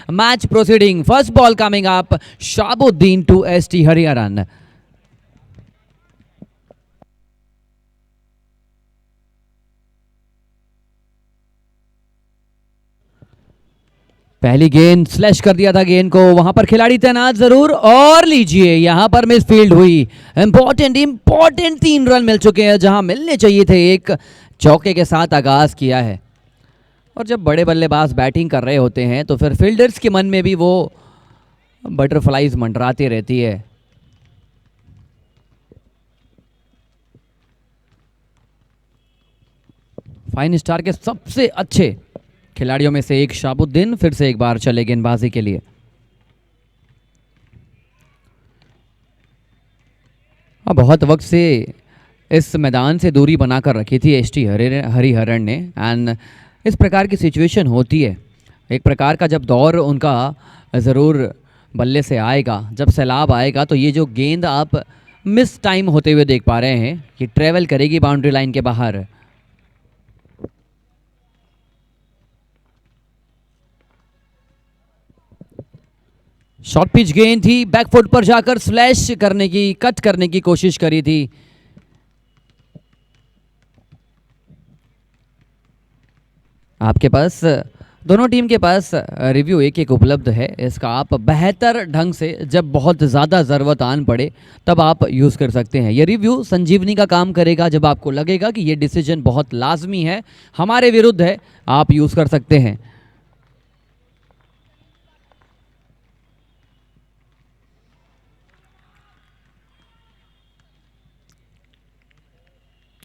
match proceeding. First ball coming up, Shahabuddin to ST Hariharan. पहली गेंद slash कर दिया था गेंद को, वहां पर खिलाड़ी तैनात जरूर, और लीजिए यहां पर मिस फील्ड हुई। इंपॉर्टेंट 3 रन मिल चुके हैं जहां मिलने चाहिए थे। एक चौके के साथ आगाज किया है, और जब बड़े बल्लेबाज बैटिंग कर रहे होते हैं तो फिर फील्डर्स के मन में भी वो बटरफ्लाइज मंडराती रहती है। फाइन स्टार के सबसे अच्छे खिलाड़ियों में से एक शहाबुद्दीन फिर से एक बार चले गेंदबाजी के लिए। बहुत वक्त से इस मैदान से दूरी बनाकर रखी थी एसटी हरिहरन ने, एंड इस प्रकार की सिचुएशन होती है। एक प्रकार का जब दौर उनका ज़रूर बल्ले से आएगा, जब सैलाब आएगा, तो ये जो गेंद आप मिस टाइम होते हुए देख पा रहे हैं कि ट्रेवल करेगी बाउंड्री लाइन के बाहर। शॉर्ट पिच गेंद थी, बैकफुट पर जाकर स्लैश करने की, कट करने की कोशिश करी थी। आपके पास, दोनों टीम के पास रिव्यू एक उपलब्ध है। इसका आप बेहतर ढंग से जब बहुत ज़्यादा ज़रूरत आन पड़े तब आप यूज़ कर सकते हैं। ये रिव्यू संजीवनी का काम करेगा। जब आपको लगेगा कि ये डिसीजन बहुत लाजमी है, हमारे विरुद्ध है, आप यूज़ कर सकते हैं।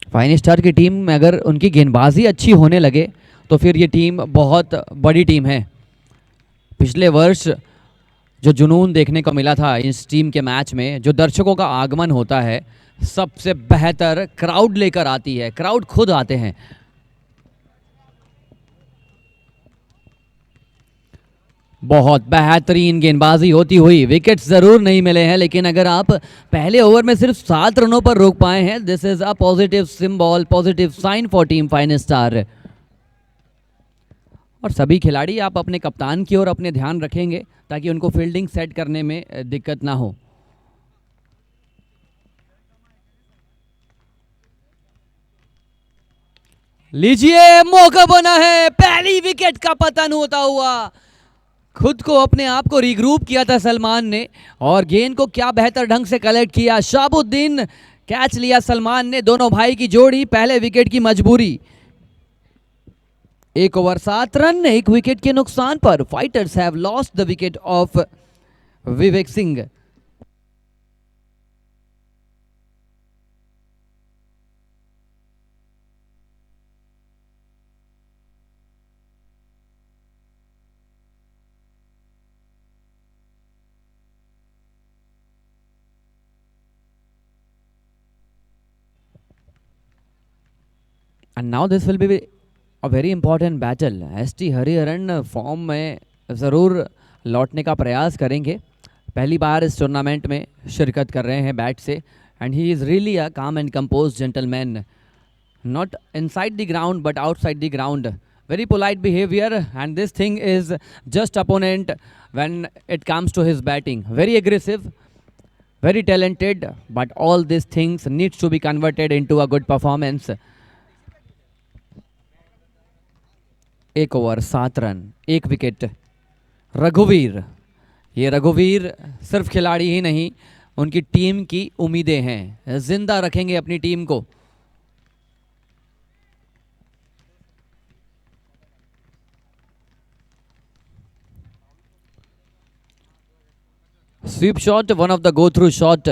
फाइन स्टार की टीम में अगर उनकी गेंदबाजी अच्छी होने लगे तो फिर ये टीम बहुत बड़ी टीम है। पिछले वर्ष जो जुनून देखने को मिला था इस टीम के मैच में, जो दर्शकों का आगमन होता है, सबसे बेहतर क्राउड लेकर आती है, क्राउड खुद आते हैं। बहुत बेहतरीन गेंदबाजी होती हुई, विकेट्स जरूर नहीं मिले हैं, लेकिन अगर आप पहले ओवर में सिर्फ 7 रनों पर रोक पाए हैं, this is a positive symbol, positive sign for team Fine Star. और सभी खिलाड़ी आप अपने कप्तान की ओर अपने ध्यान रखेंगे ताकि उनको फील्डिंग सेट करने में दिक्कत ना हो। लीजिए, मौका बना है, पहली विकेट का पतन होता हुआ। खुद को, अपने आप को रिग्रूप किया था सलमान ने, और गेंद को क्या बेहतर ढंग से कलेक्ट किया। शहाबुद्दीन कैच लिया सलमान ने, दोनों भाई की जोड़ी, पहले विकेट की मजबूरी। 1 ओवर 7 रन, 1 विकेट के नुकसान पर fighters have lost the wicket of Vivek Singh. And now this will be a very important battle. ST Hariharan form में ज़रूर लौटने का प्रयास करेंगे। पहली बार इस टूर्नामेंट में शिरकत कर रहे हैं बैट से, and he is really a calm and composed gentleman, not inside the ground but outside the ground. Very polite behavior, and this thing is just opponent when it comes to his batting. Very aggressive, very talented, but all these things needs to be converted into a good performance. 1 over 7 run, 1 wicket. रघुवीर, ये रघुवीर सिर्फ खिलाड़ी ही नहीं, उनकी team की उम्मीदें हैं, जिंदा रखेंगे अपनी टीम को। Sweep shot, one of the go through shot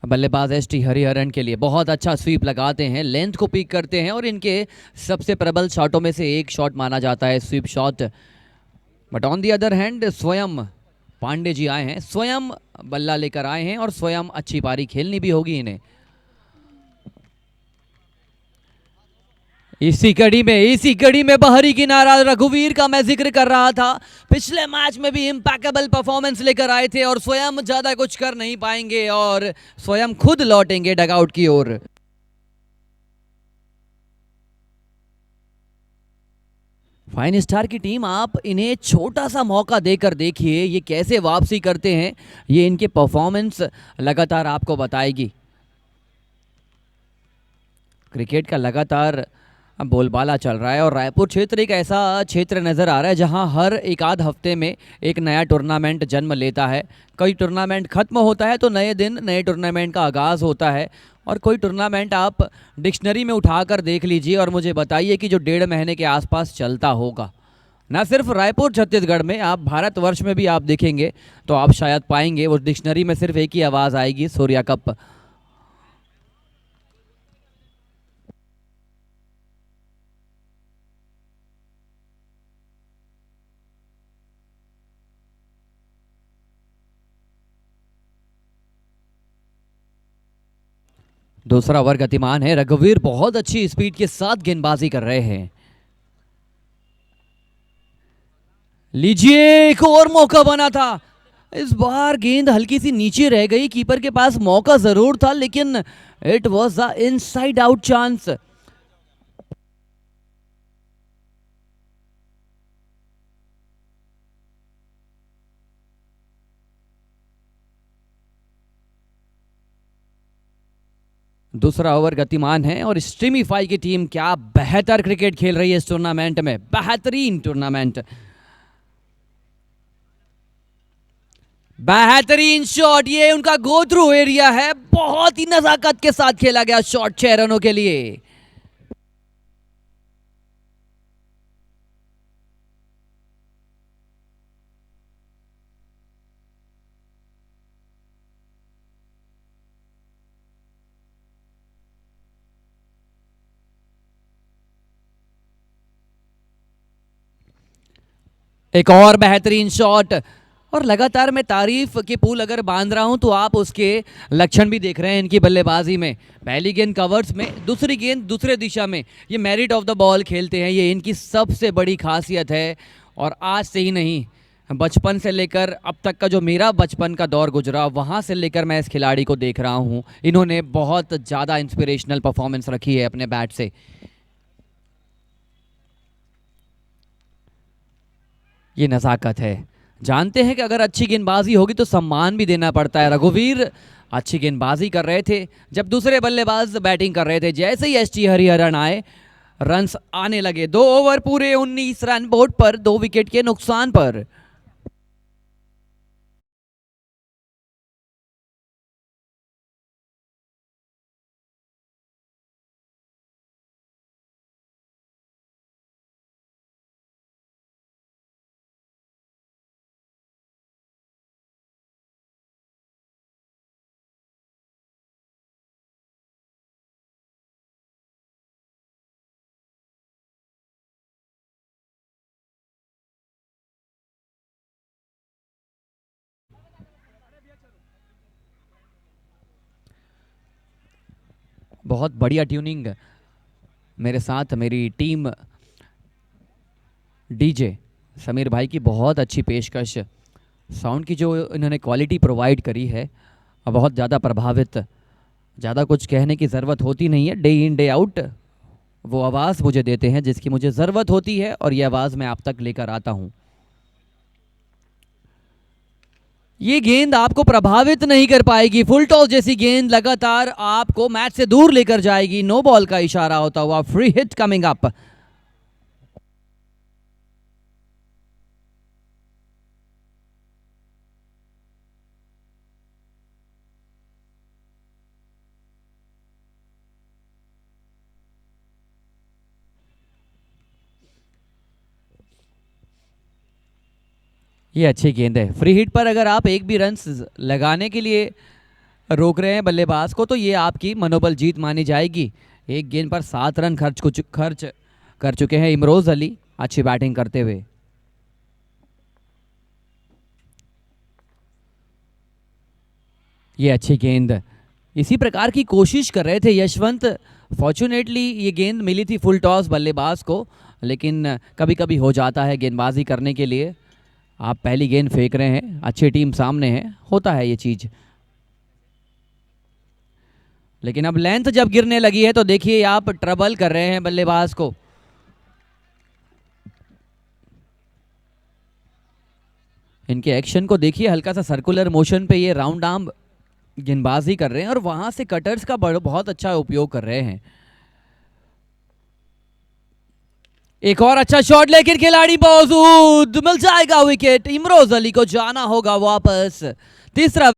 बल्लेबाज एसटी हरिहरन के लिए। बहुत अच्छा स्वीप लगाते हैं, लेंथ को पिक करते हैं, और इनके सबसे प्रबल शॉटों में से एक शॉट माना जाता है sweep shot. But on the other hand स्वयं पांडे जी आए हैं, स्वयं बल्ला लेकर आए हैं, और स्वयं अच्छी पारी खेलनी भी होगी इन्हें। इसी कड़ी में बाहरी किनारा रघुवीर का मैं जिक्र कर रहा था। पिछले मैच में भी इम्पैकेबल परफॉर्मेंस लेकर आए थे, और स्वयं ज्यादा कुछ कर नहीं पाएंगे और स्वयं खुद लौटेंगे डगआउट की ओर। फाइन स्टार की टीम, आप इन्हें छोटा सा मौका देकर देखिए ये कैसे वापसी करते हैं, ये इनके परफॉर्मेंस लगातार आपको बताएगी। क्रिकेट का लगातार बोलबाला चल रहा है और रायपुर क्षेत्र एक ऐसा क्षेत्र नज़र आ रहा है जहां हर एक आध हफ्ते में एक नया टूर्नामेंट जन्म लेता है। कोई टूर्नामेंट खत्म होता है तो नए दिन नए टूर्नामेंट का आगाज़ होता है, और कोई टूर्नामेंट आप डिक्शनरी में उठाकर देख लीजिए और मुझे बताइए कि जो 1.5 महीने के आसपास चलता होगा। ना सिर्फ रायपुर छत्तीसगढ़ में, आप भारतवर्ष में भी आप देखेंगे तो आप शायद पाएंगे वो डिक्शनरी में सिर्फ एक ही आवाज़ आएगी, सूर्या कप। दूसरा ओवर गतिमान है, रघुवीर बहुत अच्छी स्पीड के साथ गेंदबाजी कर रहे हैं। लीजिए, एक और मौका बना था, इस बार गेंद हल्की सी नीचे रह गई, कीपर के पास मौका जरूर था लेकिन it was the inside out chance. दूसरा ओवर गतिमान है और स्ट्रीमीफाई की टीम क्या बेहतर क्रिकेट खेल रही है इस टूर्नामेंट में, बेहतरीन टूर्नामेंट। बेहतरीन शॉट, ये उनका गो थ्रू एरिया है, बहुत ही नजाकत के साथ खेला गया शॉट 6 रनों के लिए। एक और बेहतरीन शॉट, और लगातार मैं तारीफ के पुल अगर बांध रहा हूं तो आप उसके लक्षण भी देख रहे हैं इनकी बल्लेबाजी में। पहली गेंद कवर्स में, दूसरी गेंद दूसरे दिशा में, ये मेरिट ऑफ द बॉल खेलते हैं, ये इनकी सबसे बड़ी खासियत है। और आज से ही नहीं, बचपन से लेकर अब तक का जो मेरा बचपन का दौर गुजरा वहाँ से लेकर मैं इस खिलाड़ी को देख रहा हूँ, इन्होंने बहुत ज़्यादा इंस्पिरेशनल परफॉर्मेंस रखी है अपने बैट से। ये नज़ाकत है, जानते हैं कि अगर अच्छी गेंदबाजी होगी तो सम्मान भी देना पड़ता है। रघुवीर अच्छी गेंदबाजी कर रहे थे जब दूसरे बल्लेबाज बैटिंग कर रहे थे, जैसे ही एस टी हरिहरन आए रन्स आने लगे। 2 ओवर पूरे 19 रन बोर्ड पर, 2 विकेट के नुकसान पर। बहुत बढ़िया ट्यूनिंग मेरे साथ मेरी टीम डीजे समीर भाई की, बहुत अच्छी पेशकश, साउंड की जो इन्होंने क्वालिटी प्रोवाइड करी है, बहुत ज़्यादा प्रभावित। ज़्यादा कुछ कहने की ज़रूरत होती नहीं है, डे इन डे आउट वो आवाज़ मुझे देते हैं जिसकी मुझे ज़रूरत होती है, और ये आवाज़ मैं आप तक लेकर आता हूँ। ये गेंद आपको प्रभावित नहीं कर पाएगी, फुल टॉस जैसी गेंद लगातार आपको मैच से दूर लेकर जाएगी। नो बॉल का इशारा होता हुआ फ्री हिट कमिंग अप। ये अच्छी गेंद है, फ्री हिट पर अगर आप एक भी रन लगाने के लिए रोक रहे हैं बल्लेबाज को तो ये आपकी मनोबल जीत मानी जाएगी। एक गेंद पर 7 रन खर्च कर चुके हैं इमरोज अली, अच्छी बैटिंग करते हुए। ये अच्छी गेंद, इसी प्रकार की कोशिश कर रहे थे यशवंत। फॉर्चुनेटली ये गेंद मिली थी फुल टॉस बल्लेबाज को, लेकिन कभी कभी हो जाता है गेंदबाजी करने के लिए। आप पहली गेंद फेंक रहे हैं, अच्छी टीम सामने है, होता है ये चीज़। लेकिन अब लेंथ जब गिरने लगी है तो देखिए आप ट्रबल कर रहे हैं बल्लेबाज को। इनके एक्शन को देखिए, हल्का सा सर्कुलर मोशन पे ये राउंड आर्म गेंदबाजी कर रहे हैं और वहां से कटर्स का बहुत अच्छा उपयोग कर रहे हैं। एक और अच्छा शॉट, लेकिन खिलाड़ी मौजूद, मिल जाएगा विकेट। इमरोज अली को जाना होगा वापस। तीसरा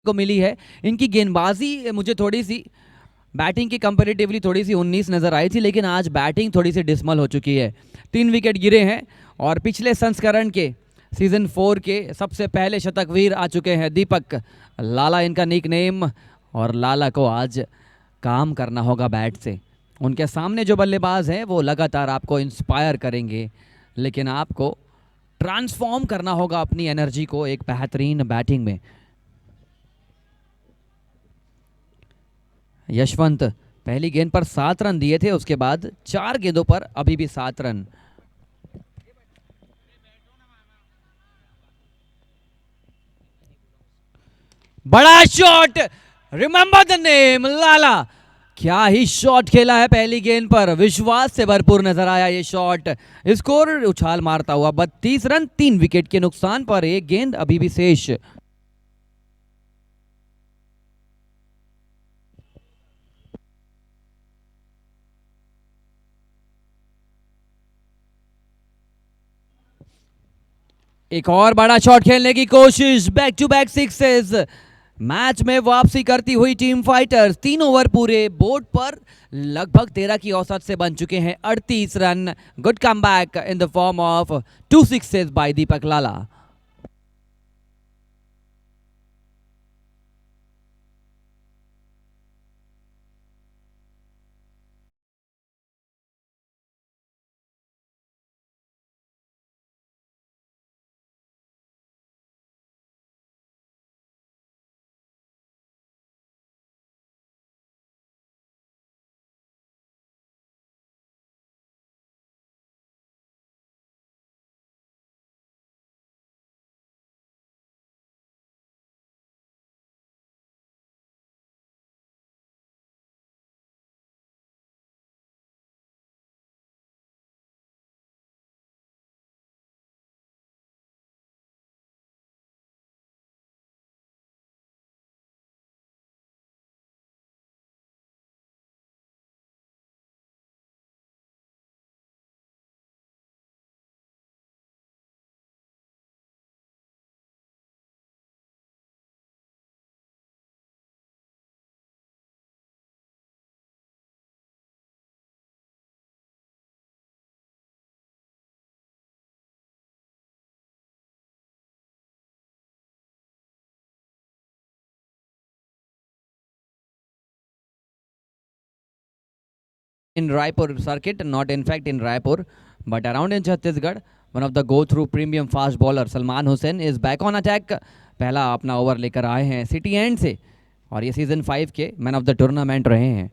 को मिली है। इनकी गेंदबाजी मुझे थोड़ी सी बैटिंग की कंपैरेटिवली थोड़ी सी 19 नजर आई थी, लेकिन आज बैटिंग थोड़ी सी डिसमल हो चुकी है। 3 विकेट गिरे हैं और पिछले संस्करण के सीजन 4 के सबसे पहले शतकवीर आ चुके हैं दीपक लाला, इनका निक नेम। और लाला को आज काम करना होगा बैट से। उनके सामने जो बल्लेबाज हैं वो लगातार आपको इंस्पायर करेंगे, लेकिन आपको ट्रांसफॉर्म करना होगा अपनी एनर्जी को एक बेहतरीन बैटिंग में। यशवंत पहली गेंद पर 7 रन दिए थे, उसके बाद 4 गेंदों पर अभी भी 7 रन। बड़ा शॉट, रिमेंबर द नेम लाला। क्या ही शॉट खेला है पहली गेंद पर, विश्वास से भरपूर नजर आया ये शॉट। स्कोर उछाल मारता हुआ 32 रन, 3 विकेट के नुकसान पर एक गेंद अभी भी शेष। एक और बड़ा शॉट खेलने की कोशिश, back to back sixes. Match में वापसी करती हुई टीम फाइटर्स 3 ओवर पूरे बोर्ड पर लगभग 13 की औसत से बन चुके हैं 38 run. Good comeback in the form of 2 sixes by Deepak Lala. In Raipur circuit, not in fact in Raipur, but around in Chhattisgarh, one of the go-through premium fast bowler Salman Hussain is back on attack। पहला अपना over लेकर आए हैं city and से और ये season 5 के man of the tournament रहे हैं।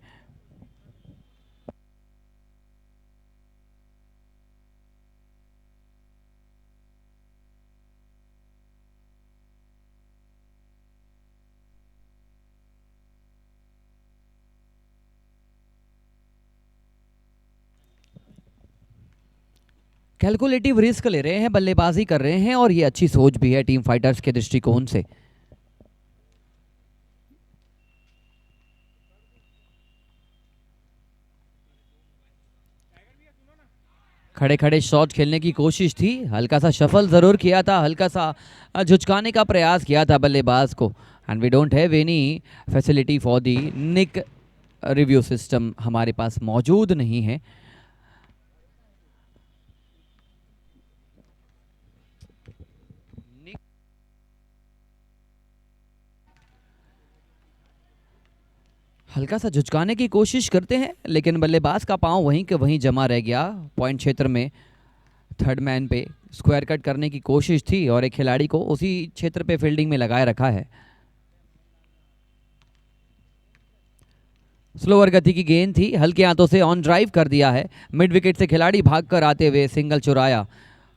कैलकुलेटिव रिस्क ले रहे हैं, बल्लेबाजी कर रहे हैं और ये अच्छी सोच भी है टीम फाइटर्स के दृष्टिकोण से। खड़े खड़े शॉट खेलने की कोशिश थी, हल्का सा शफल जरूर किया था, हल्का सा झुचकाने का प्रयास किया था बल्लेबाज को। And we don't have any facility for the nick review system, हमारे पास मौजूद नहीं है। हल्का सा झुचकाने की कोशिश करते हैं, लेकिन बल्लेबाज का पांव वहीं के वहीं जमा रह गया पॉइंट क्षेत्र में। थर्ड मैन पे स्क्वायर कट करने की कोशिश थी और एक खिलाड़ी को उसी क्षेत्र पे फील्डिंग में लगाए रखा है। स्लोअर गति की गेंद थी, हल्के हाथों से ऑन ड्राइव कर दिया है। मिड विकेट से खिलाड़ी भागकर आते हुए सिंगल चुराया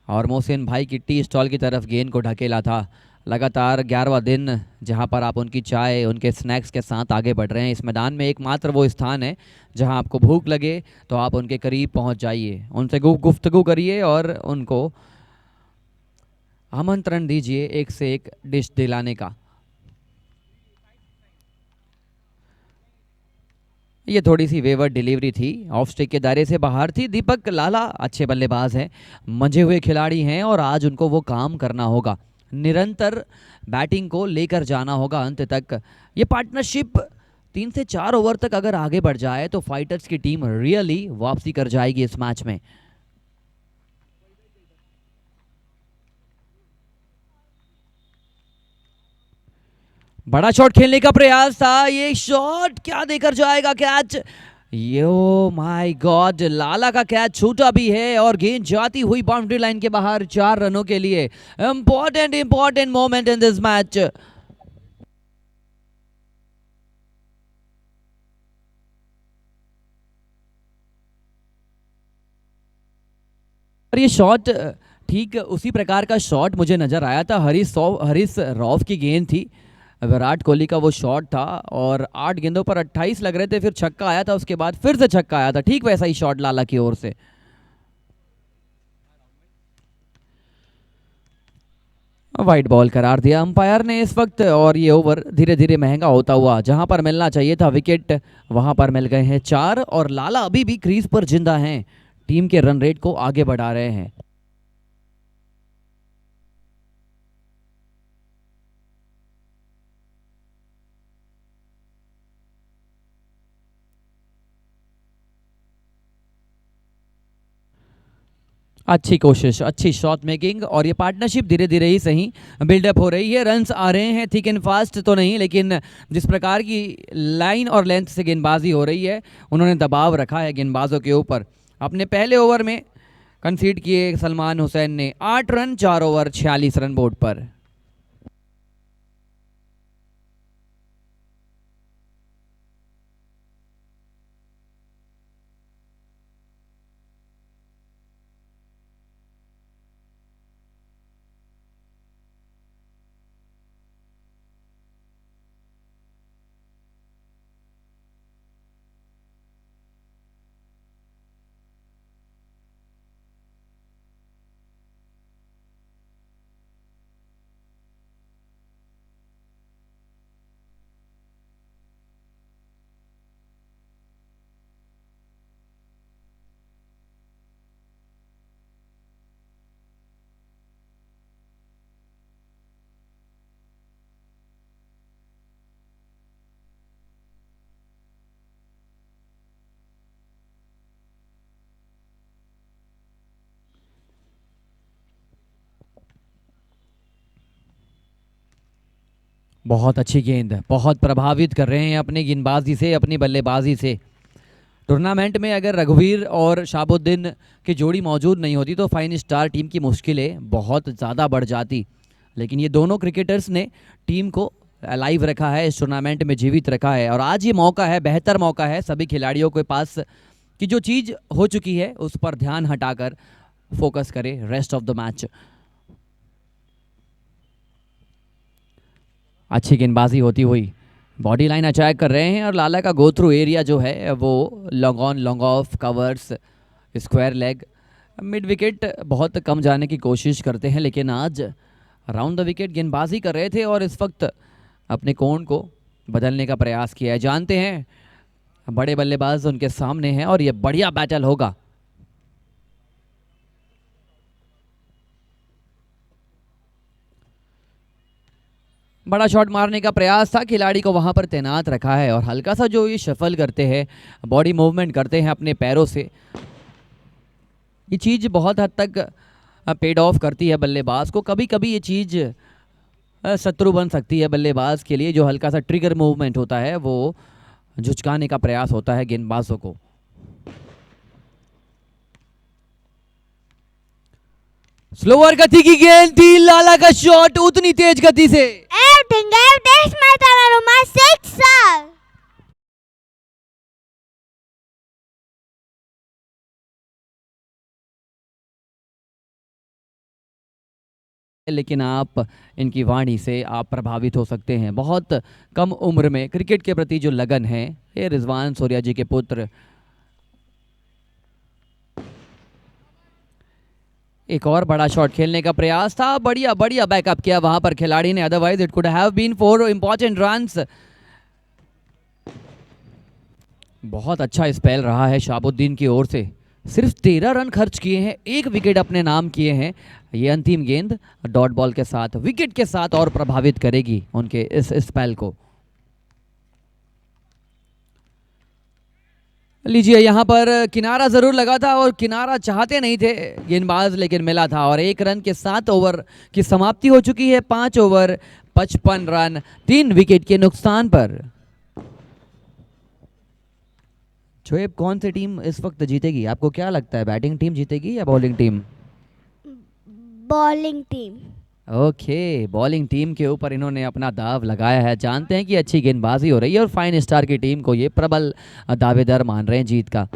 और मोहसिन भाई की टी स्टॉल की तरफ गेंद को ढकेला था। लगातार 11वां दिन जहां पर आप उनकी चाय उनके स्नैक्स के साथ आगे बढ़ रहे हैं। इस मैदान में एकमात्र वो स्थान है जहां आपको भूख लगे तो आप उनके करीब पहुंच जाइए, उनसे गुफ्तगू करिए और उनको आमंत्रण दीजिए एक से एक डिश दिलाने का। ये थोड़ी सी वेवर्ड डिलीवरी थी, ऑफ स्टिक के दायरे से बाहर थी। दीपक लाला अच्छे बल्लेबाज हैं, मंझे हुए खिलाड़ी हैं और आज उनको वो काम करना होगा, निरंतर बैटिंग को लेकर जाना होगा अंत तक। ये पार्टनरशिप 3 से 4 ओवर तक अगर आगे बढ़ जाए तो फाइटर्स की टीम रियली वापसी कर जाएगी इस मैच में। बड़ा शॉट खेलने का प्रयास था, ये शॉट क्या देकर जाएगा कैच। यो माय गॉड, लाला का कैच छूटा भी है और गेंद जाती हुई बाउंड्री लाइन के बाहर 4 रनों के लिए। Important moment in this match. और ये शॉट ठीक उसी प्रकार का शॉट मुझे नजर आया था, हरीश रॉफ की गेंद थी, विराट कोहली का वो शॉट था और 8 गेंदों पर 28 लग रहे थे, फिर छक्का आया था, उसके बाद फिर से छक्का आया था, ठीक वैसा ही शॉट लाला की ओर से। वाइट बॉल करार दिया अंपायर ने इस वक्त और ये ओवर धीरे धीरे महंगा होता हुआ, जहां पर मिलना चाहिए था विकेट वहां पर मिल गए हैं 4 और लाला अभी भी क्रीज पर जिंदा हैं, टीम के रन रेट को आगे बढ़ा रहे हैं। अच्छी कोशिश, अच्छी शॉट मेकिंग और ये पार्टनरशिप धीरे धीरे ही सही बिल्डअप हो रही है। रन्स आ रहे हैं, थिक एंड फास्ट तो नहीं, लेकिन जिस प्रकार की लाइन और लेंथ से गेंदबाजी हो रही है, उन्होंने दबाव रखा है गेंदबाजों के ऊपर। अपने पहले ओवर में कंसीड किए सलमान हुसैन ने 8 रन 4 ओवर 46 रन बोर्ड पर। बहुत अच्छी गेंद, बहुत प्रभावित कर रहे हैं अपनी गेंदबाजी से, अपनी बल्लेबाजी से। टूर्नामेंट में अगर रघुवीर और शाबुद्दीन की जोड़ी मौजूद नहीं होती तो फाइन स्टार टीम की मुश्किलें बहुत ज़्यादा बढ़ जाती, लेकिन ये दोनों क्रिकेटर्स ने टीम को लाइव रखा है, इस टूर्नामेंट में जीवित रखा है और आज ये मौका है, बेहतर मौका है सभी खिलाड़ियों के पास कि जो चीज़ हो चुकी है उस पर ध्यान हटाकर फोकस करें रेस्ट ऑफ द मैच। अच्छी गेंदबाजी होती हुई बॉडी लाइन अटैक कर रहे हैं और लाला का गो थ्रू एरिया जो है वो long on long off covers square leg mid wicket बहुत कम जाने की कोशिश करते हैं, लेकिन आज राउंड द विकेट गेंदबाजी कर रहे थे और इस वक्त अपने कोण को बदलने का प्रयास किया है। जानते हैं बड़े बल्लेबाज उनके सामने हैं और ये बढ़िया बैटल होगा। बड़ा शॉट मारने का प्रयास था, खिलाड़ी को वहां पर तैनात रखा है और हल्का सा जो ये शफल करते हैं, बॉडी मूवमेंट करते हैं अपने पैरों से, ये चीज़ बहुत हद तक पेड ऑफ करती है बल्लेबाज को। कभी कभी ये चीज़ शत्रु बन सकती है बल्लेबाज के लिए, जो हल्का सा ट्रिगर मूवमेंट होता है वो झुचकाने का प्रयास होता है गेंदबाजों को। स्लोअर गति की गेंद थी, लाला का शॉट उतनी तेज गति से Everything, everything, my 6 sir. लेकिन आप इनकी वाणी से आप प्रभावित हो सकते हैं। बहुत कम उम्र में क्रिकेट के प्रति जो लगन है, ये रिजवान सूर्या जी के पुत्र। एक और बड़ा शॉट खेलने का प्रयास था, बढ़िया बढ़िया बैकअप किया वहां पर खिलाड़ी ने, otherwise it could have been 4 important runs. बहुत अच्छा स्पेल रहा है शाहाबुद्दीन की ओर से, सिर्फ 13 रन खर्च किए हैं, एक विकेट अपने नाम किए हैं। ये अंतिम गेंद डॉट बॉल के साथ, विकेट के साथ और प्रभावित करेगी उनके इस स्पेल को। लीजिए, यहाँ पर किनारा जरूर लगा था और किनारा चाहते नहीं थे गेंदबाज, लेकिन मिला था और 1 रन के साथ ओवर की समाप्ति हो चुकी है। 5 ओवर 55 रन 3 विकेट के नुकसान पर। शोएब, कौन सी टीम इस वक्त जीतेगी? आपको क्या लगता है, बैटिंग टीम जीतेगी या bowling team? Bowling team. Okay, bowling team के ऊपर इन्होंने अपना दाव लगाया है। जानते हैं कि अच्छी गेंदबाजी हो रही है और फाइन स्टार की टीम को ये प्रबल दावेदार मान रहे हैं जीत का।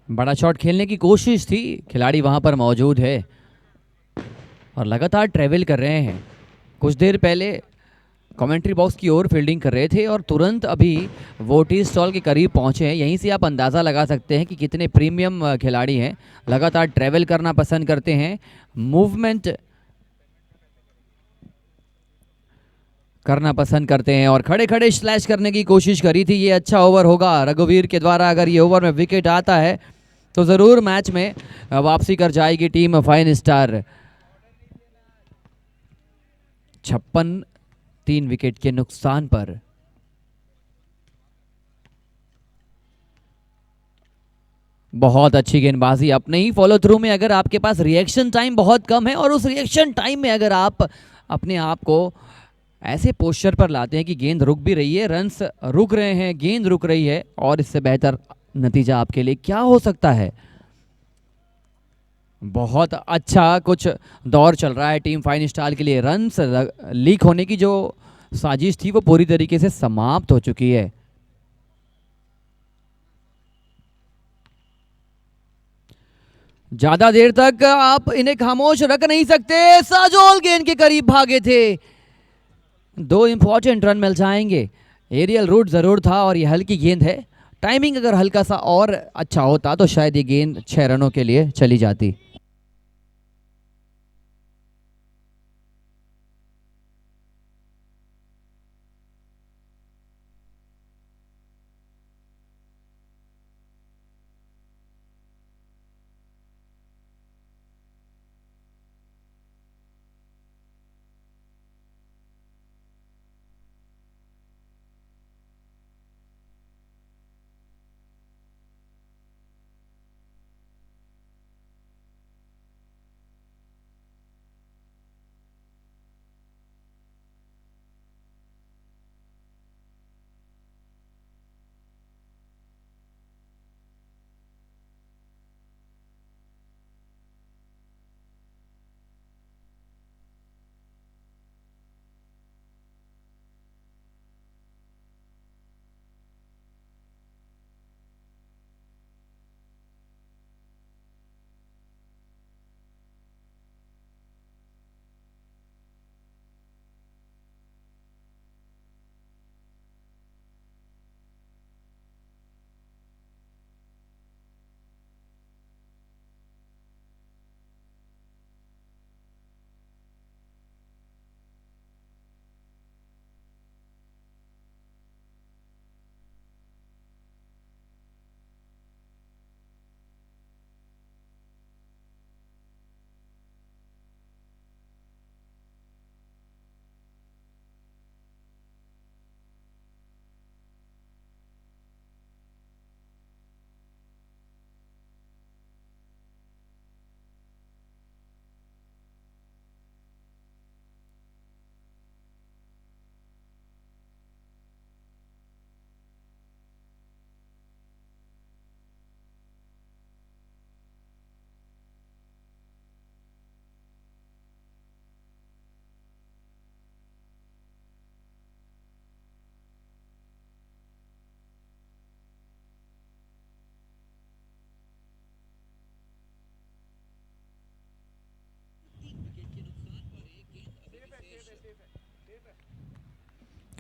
बड़ा शॉट खेलने की कोशिश थी, खिलाड़ी वहां पर मौजूद है और लगातार ट्रेवल कर रहे हैं। कुछ देर पहले कमेंट्री बॉक्स की ओर फील्डिंग कर रहे थे और तुरंत अभी वो टी स्टॉल के करीब पहुंचे हैं। यहीं से आप अंदाज़ा लगा सकते हैं कि कितने प्रीमियम खिलाड़ी हैं, लगातार ट्रेवल करना पसंद करते हैं, मूवमेंट करना पसंद करते हैं और खड़े खड़े स्लैश करने की कोशिश करी थी। ये अच्छा ओवर होगा रघुवीर के द्वारा, अगर ये ओवर में विकेट आता है तो ज़रूर मैच में वापसी कर जाएगी टीम फाइन स्टार। 56 3 विकेट के नुकसान पर। बहुत अच्छी गेंदबाजी, अपने ही फॉलो थ्रू में अगर आपके पास रिएक्शन टाइम बहुत कम है और उस रिएक्शन टाइम में अगर आप अपने आप को ऐसे पोस्चर पर लाते हैं कि गेंद रुक भी रही है, रन्स रुक रहे हैं, गेंद रुक रही है, और इससे बेहतर नतीजा आपके लिए क्या हो सकता है। बहुत अच्छा कुछ दौर चल रहा है टीम फाइन स्टार के लिए। रन्स लीक होने की जो साजिश थी वो पूरी तरीके से समाप्त हो चुकी है। ज्यादा देर तक आप इन्हें खामोश रख नहीं सकते। साजोल गेंद के करीब भागे थे, 2 इंपॉर्टेंट रन मिल जाएंगे। एरियल रूट जरूर था और ये हल्की गेंद है, टाइमिंग अगर हल्का सा और अच्छा होता तो शायद ये गेंद 6 रनों के लिए चली जाती।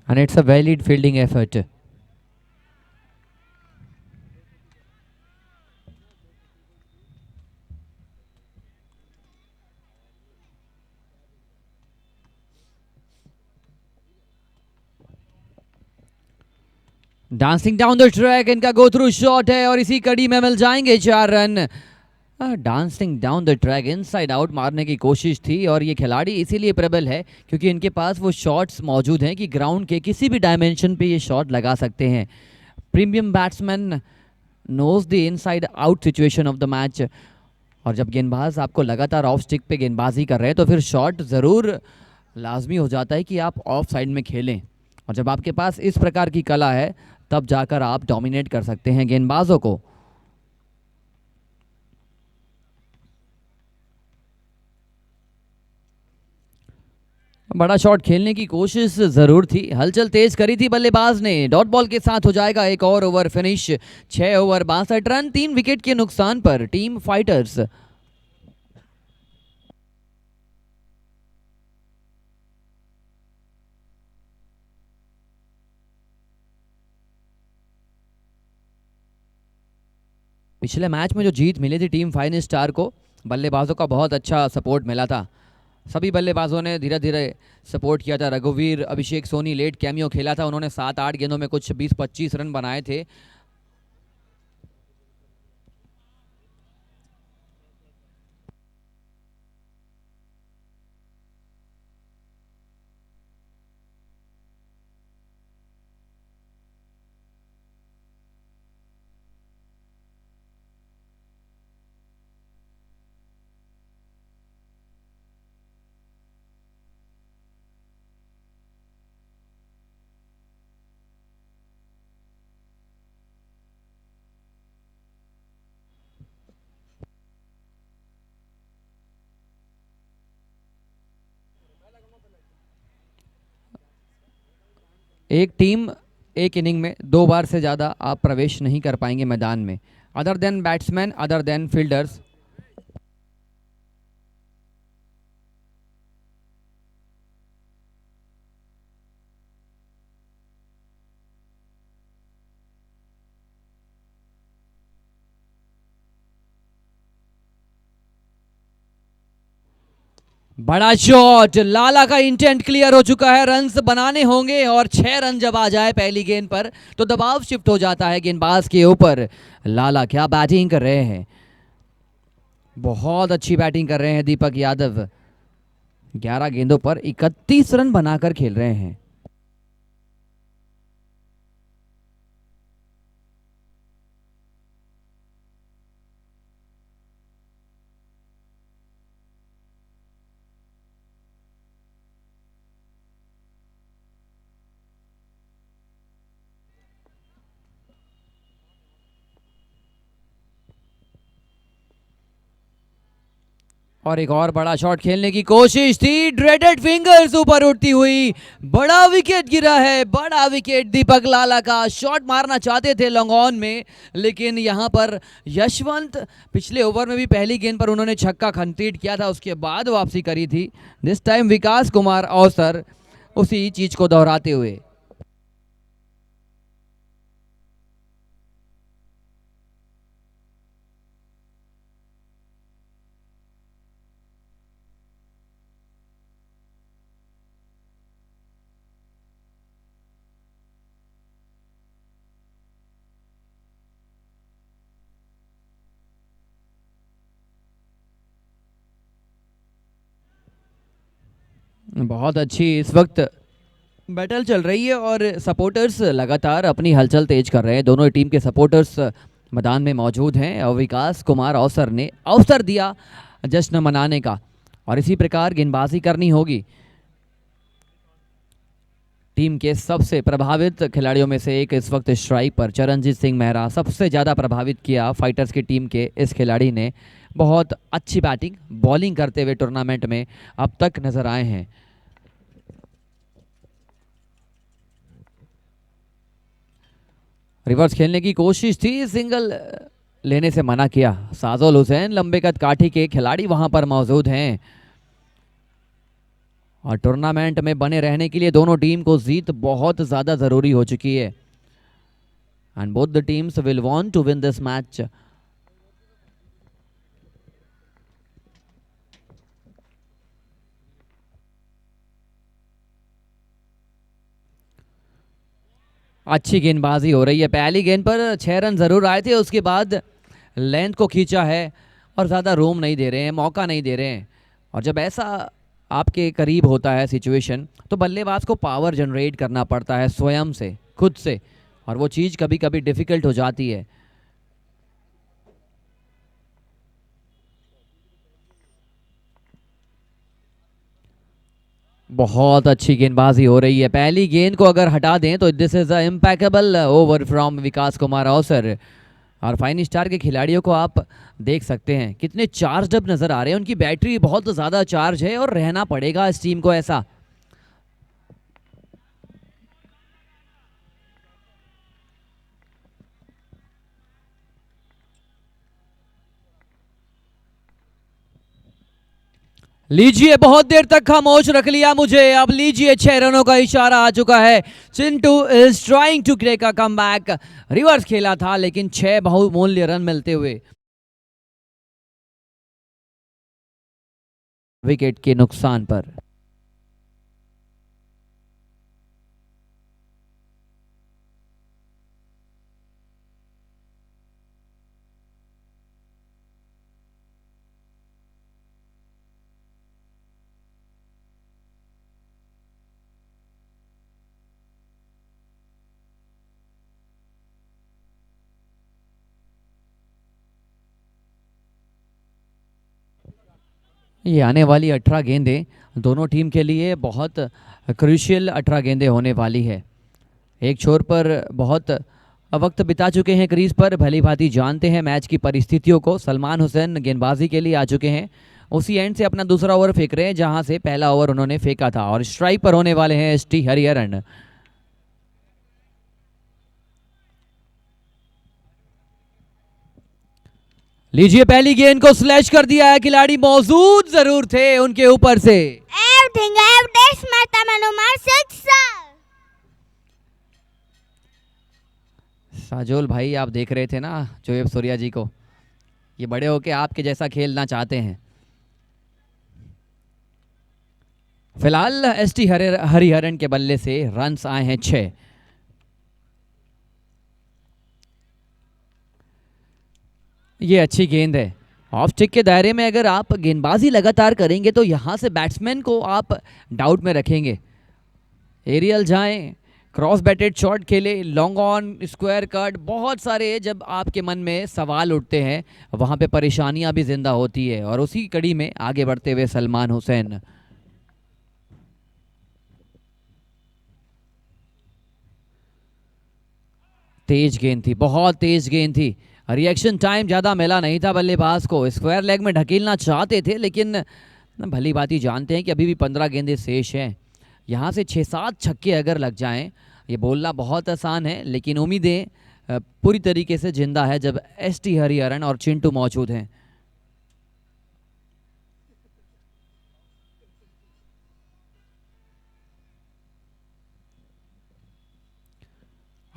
and it's a valid fielding effort. Dancing down the track, इनका गो थ्रू शॉट है और इसी कड़ी में मिल जाएंगे 4 run. Dancing down the track, inside out मारने की कोशिश थी और ये खिलाड़ी इसीलिए प्रबल है क्योंकि इनके पास वो शॉट्स मौजूद हैं कि ग्राउंड के किसी भी डायमेंशन पे ये शॉट लगा सकते हैं। Premium batsman knows the inside out situation of the match, और जब गेंदबाज आपको लगातार ऑफ स्टिक पे गेंदबाजी कर रहे हैं तो फिर शॉट ज़रूर लाजमी हो जाता है कि आप ऑफ साइड में खेलें, और जब आपके पास इस प्रकार की कला है तब जाकर आप डोमिनेट कर सकते हैं गेंदबाजों को। बड़ा शॉट खेलने की कोशिश जरूर थी, हलचल तेज करी थी बल्लेबाज ने। डॉट बॉल के साथ हो जाएगा एक और over finish. 6 over 62 run, 3 wicket के नुकसान पर टीम फाइटर्स। पिछले मैच में जो जीत मिली थी टीम 5 स्टार को, बल्लेबाजों का बहुत अच्छा सपोर्ट मिला था। सभी बल्लेबाजों ने धीरे धीरे सपोर्ट किया था। रघुवीर, अभिषेक सोनी लेट कैमियो खेला था, उन्होंने 7-8 गेंदों में कुछ 20-25 रन बनाए थे। एक टीम एक इनिंग में 2 बार से ज़्यादा आप प्रवेश नहीं कर पाएंगे मैदान में, other than batsman, other than fielders. बड़ा शॉट, लाला का इंटेंट क्लियर हो चुका है, रन्स बनाने होंगे और 6 रन जब आ जाए पहली गेंद पर तो दबाव शिफ्ट हो जाता है गेंदबाज के ऊपर। लाला क्या बैटिंग कर रहे हैं, बहुत अच्छी बैटिंग कर रहे हैं दीपक यादव। 11 गेंदों पर 31 रन बनाकर खेल रहे हैं। और एक और बड़ा शॉट खेलने की कोशिश थी, ड्रेडेड फिंगर्स ऊपर उठती हुई, बड़ा विकेट गिरा है, बड़ा विकेट दीपक लाला का। शॉट मारना चाहते थे लॉन्ग ऑन में, लेकिन यहां पर यशवंत, पिछले ओवर में भी पहली गेंद पर उन्होंने छक्का कंप्लीट किया था, उसके बाद वापसी करी थी। दिस टाइम विकास कुमार अवसर उसी चीज को दोहराते हुए। बहुत अच्छी इस वक्त बैटल चल रही है और सपोर्टर्स लगातार अपनी हलचल तेज कर रहे हैं। दोनों टीम के सपोर्टर्स मैदान में मौजूद हैं और विकास कुमार अवसर ने अवसर दिया जश्न मनाने का, और इसी प्रकार गेंदबाजी करनी होगी। टीम के सबसे प्रभावित खिलाड़ियों में से एक इस वक्त स्ट्राइक पर चरणजीत सिंह मेहरा, सबसे ज़्यादा प्रभावित किया फाइटर्स की टीम के इस खिलाड़ी ने। बहुत अच्छी बैटिंग बॉलिंग करते हुए टूर्नामेंट में अब तक नजर आए हैं। रिवर्स खेलने की कोशिश थी, सिंगल लेने से मना किया। साजुल हुसैन, लंबे कद काठी के खिलाड़ी वहां पर मौजूद हैं। और टूर्नामेंट में बने रहने के लिए दोनों टीम को जीत बहुत ज़्यादा ज़रूरी हो चुकी है and both the teams will want to win this match. अच्छी गेंदबाजी हो रही है। पहली गेंद पर 6 रन ज़रूर आए थे, उसके बाद लेंथ को खींचा है और ज़्यादा रोम नहीं दे रहे हैं, मौका नहीं दे रहे हैं। और जब ऐसा आपके करीब होता है सिचुएशन तो बल्लेबाज को पावर जनरेट करना पड़ता है स्वयं से, खुद से, और वो चीज़ कभी कभी डिफ़िकल्ट हो जाती है। बहुत अच्छी गेंदबाजी हो रही है। पहली गेंद को अगर हटा दें तो this is a impeccable over from Vikas Kumar अवसर। और फाइन स्टार के खिलाड़ियों को आप देख सकते हैं कितने चार्ज अप नज़र आ रहे हैं, उनकी बैटरी बहुत ज़्यादा चार्ज है और रहना पड़ेगा इस टीम को ऐसा। लीजिए, बहुत देर तक खामोश रख लिया मुझे, अब लीजिए 6 रनों का इशारा आ चुका है। Chintu is trying to crack a comeback. Reverse खेला था लेकिन 6 बहुमूल्य रन मिलते हुए विकेट के नुकसान पर। ये आने वाली 18 गेंदें दोनों टीम के लिए बहुत क्रूशियल 18 गेंदें होने वाली है। एक छोर पर बहुत वक्त बिता चुके हैं क्रीज पर, भली भांति जानते हैं मैच की परिस्थितियों को। सलमान हुसैन गेंदबाजी के लिए आ चुके हैं, उसी एंड से अपना दूसरा ओवर फेंक रहे हैं जहां से पहला ओवर उन्होंने फेंका था, और स्ट्राइक पर होने वाले हैं एसटी हरिहरन। लीजिए, पहली गेंद को स्लैश कर दिया है, खिलाड़ी मौजूद जरूर थे उनके ऊपर से। साजोल भाई, आप देख रहे थे ना जोएब सूर्या जी को, ये बड़े होके आपके जैसा खेलना चाहते हैं। फिलहाल एसटी हरिहरन के बल्ले से रन्स आए हैं 6। ये अच्छी गेंद है। ऑफ स्टिक के दायरे में अगर आप गेंदबाजी लगातार करेंगे तो यहां से बैट्समैन को आप डाउट में रखेंगे। एरियल जाएं, क्रॉस बैटेड शॉट खेले, लॉन्ग ऑन, स्क्वायर कट, बहुत सारे जब आपके मन में सवाल उठते हैं वहां पे परेशानियां भी जिंदा होती है। और उसी कड़ी में आगे बढ़ते हुए सलमान हुसैन। तेज गेंद थी, बहुत तेज गेंद थी। रिएक्शन टाइम ज़्यादा मिला नहीं था बल्लेबाज को, स्क्वायर लेग में ढकेलना चाहते थे लेकिन भली बात जानते हैं कि अभी भी 15 गेंदें शेष हैं। यहाँ से 6-7 छक्के अगर लग जाएं, ये बोलना बहुत आसान है लेकिन उम्मीदें पूरी तरीके से जिंदा है जब एसटी हरिहरन और चिंटू मौजूद हैं।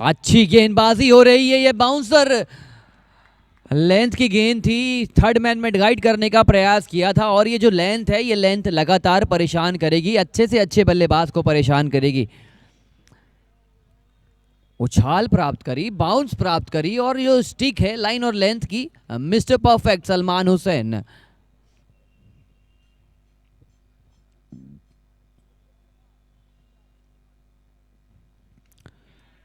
अच्छी गेंदबाजी हो रही है, ये बाउंसर लेंथ की गेंद थी, थर्ड मैन में गाइड करने का प्रयास किया था, और ये जो लेंथ है ये लेंथ लगातार परेशान करेगी, अच्छे से अच्छे बल्लेबाज को परेशान करेगी। उछाल प्राप्त करी, बाउंस प्राप्त करी, और जो स्टिक है लाइन और लेंथ की, mister perfect Salman Hussain.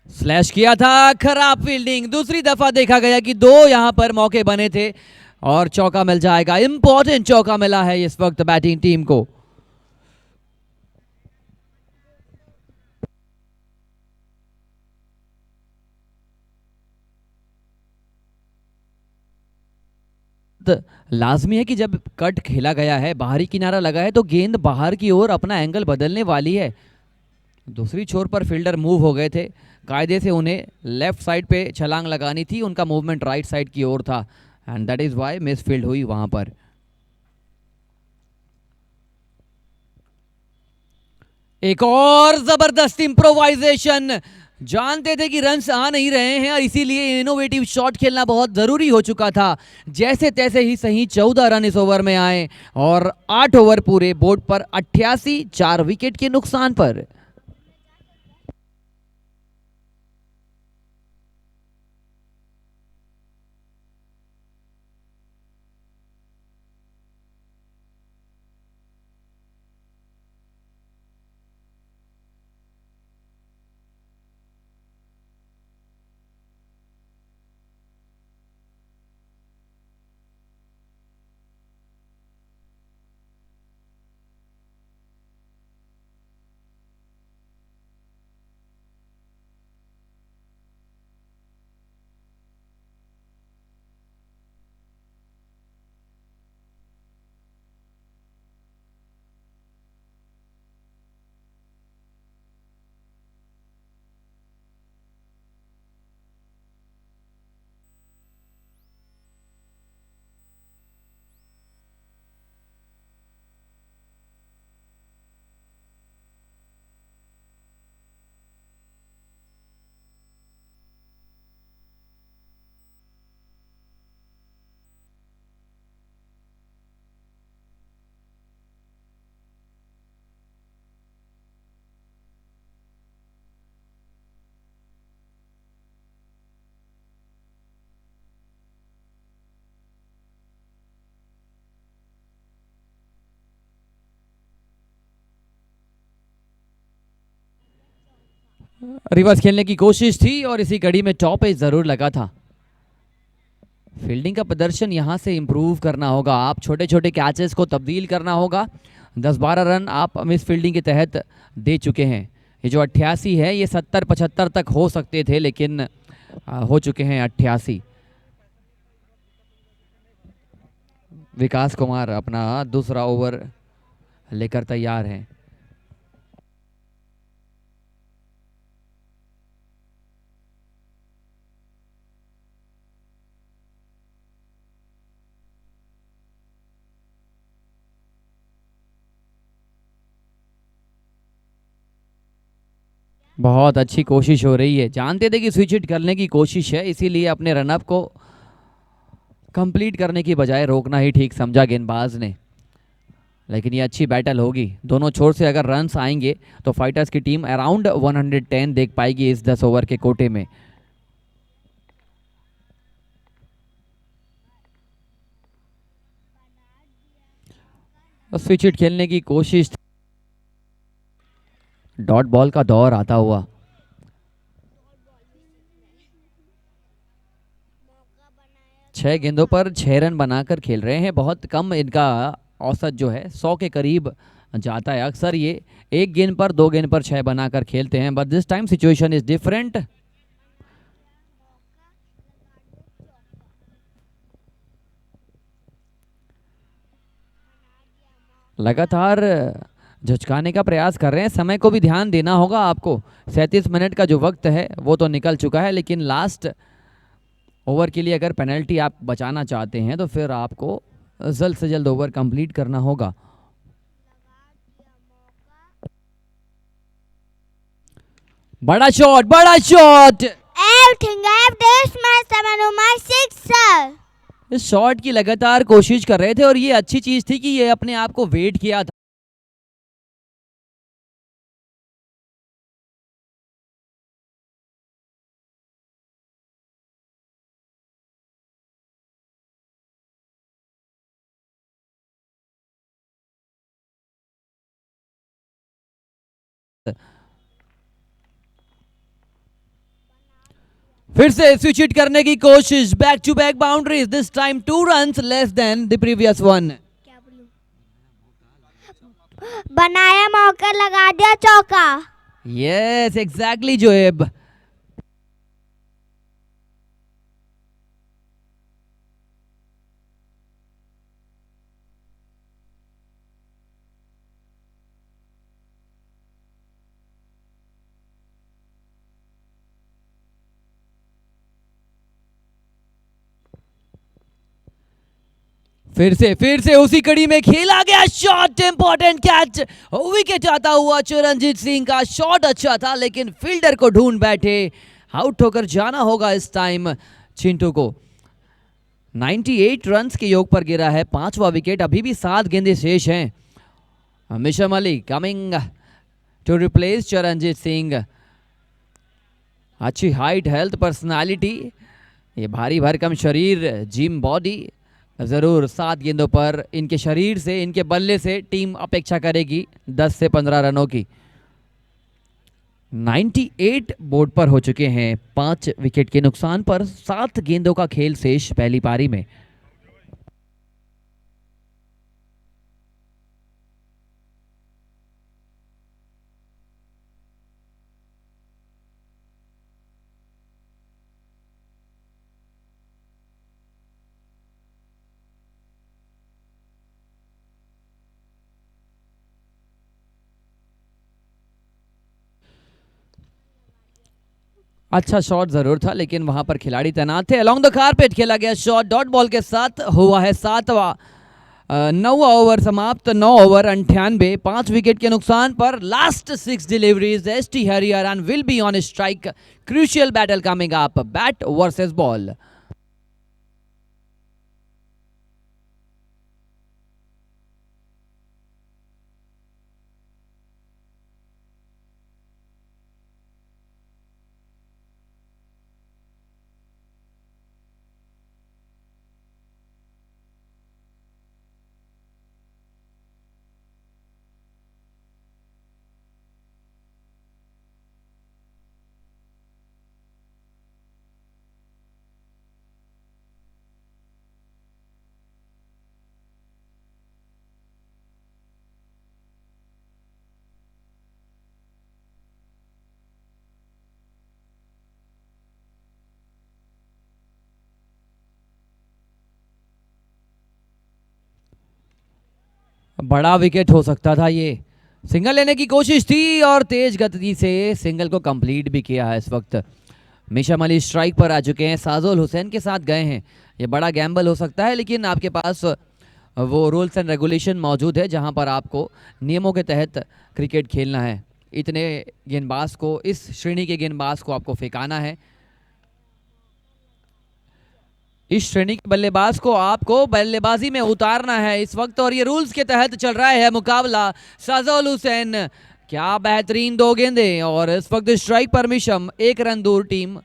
Slash किया था, खराब फील्डिंग। दूसरी दफा देखा गया कि 2 यहां पर मौके बने थे और चौका मिल जाएगा। इंपॉर्टेंट चौका मिला है इस वक्त बैटिंग टीम को। लाजमी है कि जब कट खेला गया है, बाहरी किनारा लगा है, तो गेंद बाहर की ओर अपना एंगल बदलने वाली है। दूसरी छोर पर फील्डर मूव हो गए थे, कायदे से उन्हें लेफ्ट साइड पे छलांग लगानी थी, उनका मूवमेंट राइट साइड की ओर था and that is why misfield हुई वहां पर। एक और जबरदस्त इंप्रोवाइजेशन। जानते थे कि रन्स आ नहीं रहे हैं और इसीलिए इनोवेटिव शॉट खेलना बहुत जरूरी हो चुका था। जैसे तैसे ही सही 14 रन इस ओवर में आए और 8 ओवर पूरे, बोर्ड पर 88, 4 विकेट के नुकसान पर। रिवर्स खेलने की कोशिश थी और इसी कड़ी में टॉप एज जरूर लगा था। फील्डिंग का प्रदर्शन यहां से इंप्रूव करना होगा, आप छोटे छोटे कैचेस को तब्दील करना होगा। 10-12 रन आप मिस फील्डिंग के तहत दे चुके हैं। ये जो 88 है ये 70-75 तक हो सकते थे, लेकिन हो चुके हैं 88। विकास कुमार अपना दूसरा ओवर लेकर तैयार हैं। बहुत अच्छी कोशिश हो रही है, जानते थे कि स्विच हिट करने की कोशिश है, इसीलिए अपने रनअप को कंप्लीट करने की बजाय रोकना ही ठीक समझा गेंदबाज ने। लेकिन ये अच्छी बैटल होगी, दोनों छोर से अगर रन्स आएंगे तो फाइटर्स की टीम अराउंड 110 देख पाएगी इस 10 ओवर के कोटे में। स्विच हिट खेलने की कोशिश, डॉट बॉल का दौर आता हुआ। छह गेंदों पर 6 रन बनाकर खेल रहे हैं, बहुत कम इनका औसत जो है 100 के करीब जाता है। अक्सर ये एक गेंद पर 2 गेंद पर 6 बनाकर खेलते हैं, but this time situation is different. लगातार झुचकाने का प्रयास कर रहे हैं, समय को भी ध्यान देना होगा आपको। 37 मिनट का जो वक्त है वो तो निकल चुका है, लेकिन लास्ट ओवर के लिए अगर पेनल्टी आप बचाना चाहते हैं तो फिर आपको जल्द से जल्द ओवर कंप्लीट करना होगा। बड़ा शॉट, बड़ा shot. Everything I've this my 7 sir. इस शॉट की लगातार कोशिश कर रहे थे और ये अच्छी चीज थी कि ये अपने आप को वेट किया था। फिर से स्विच हिट करने की कोशिश, back to back boundaries, this time 2 runs less than the previous one. क्या बोलूं? बनाया मौका लगा दिया चौका। Yes exactly Joeb. फिर से उसी कड़ी में खेला गया शॉट, इंपॉर्टेंट कैच, विकेट आता हुआ चिरंजीत सिंह का शॉट अच्छा था लेकिन फील्डर को ढूंढ बैठे, आउट होकर जाना होगा इस टाइम चिंटू को। 98 रन्स के योग पर गिरा है, 5वां विकेट, अभी भी 7 गेंदें शेष हैं। Misham Ali coming to replace Chiranjeet Singh. अच्छी हाइट, हेल्थ, पर्सनालिटी, ये भारी भरकम शरीर, जिम बॉडी, ज़रूर 7 गेंदों पर इनके शरीर से, इनके बल्ले से टीम अपेक्षा करेगी 10 से 15 रनों की। 98 बोर्ड पर हो चुके हैं, 5 विकेट के नुकसान पर, 7 गेंदों का खेल शेष पहली पारी में। अच्छा शॉट जरूर था लेकिन वहां पर खिलाड़ी तैनात थे। अलोंग द कारपेट खेला गया शॉट, डॉट बॉल के साथ हुआ है 7वां 9वां ओवर समाप्त, 9 ओवर 98, 5 विकेट के नुकसान पर। Last 6 deliveries, ST Haryana will be on strike, crucial battle coming up, bat versus ball. बड़ा विकेट हो सकता था ये, सिंगल लेने की कोशिश थी और तेज गति से सिंगल को कंप्लीट भी किया है। इस वक्त मिशम अली स्ट्राइक पर आ चुके हैं, साजुल हुसैन के साथ गए हैं। ये बड़ा गैम्बल हो सकता है लेकिन आपके पास वो रूल्स एंड रेगुलेशन मौजूद है जहां पर आपको नियमों के तहत क्रिकेट खेलना है। इतने गेंदबाज को, इस श्रेणी के गेंदबाज को आपको फेंकाना है, इस श्रेणी के बल्लेबाज को आपको बल्लेबाजी में उतारना है इस वक्त, और ये रूल्स के तहत चल रहा है मुकाबला। साजुल हुसैन, क्या बेहतरीन 2 गेंदें, और इस वक्त स्ट्राइक पर मिशम, 1 रन दूर टीम।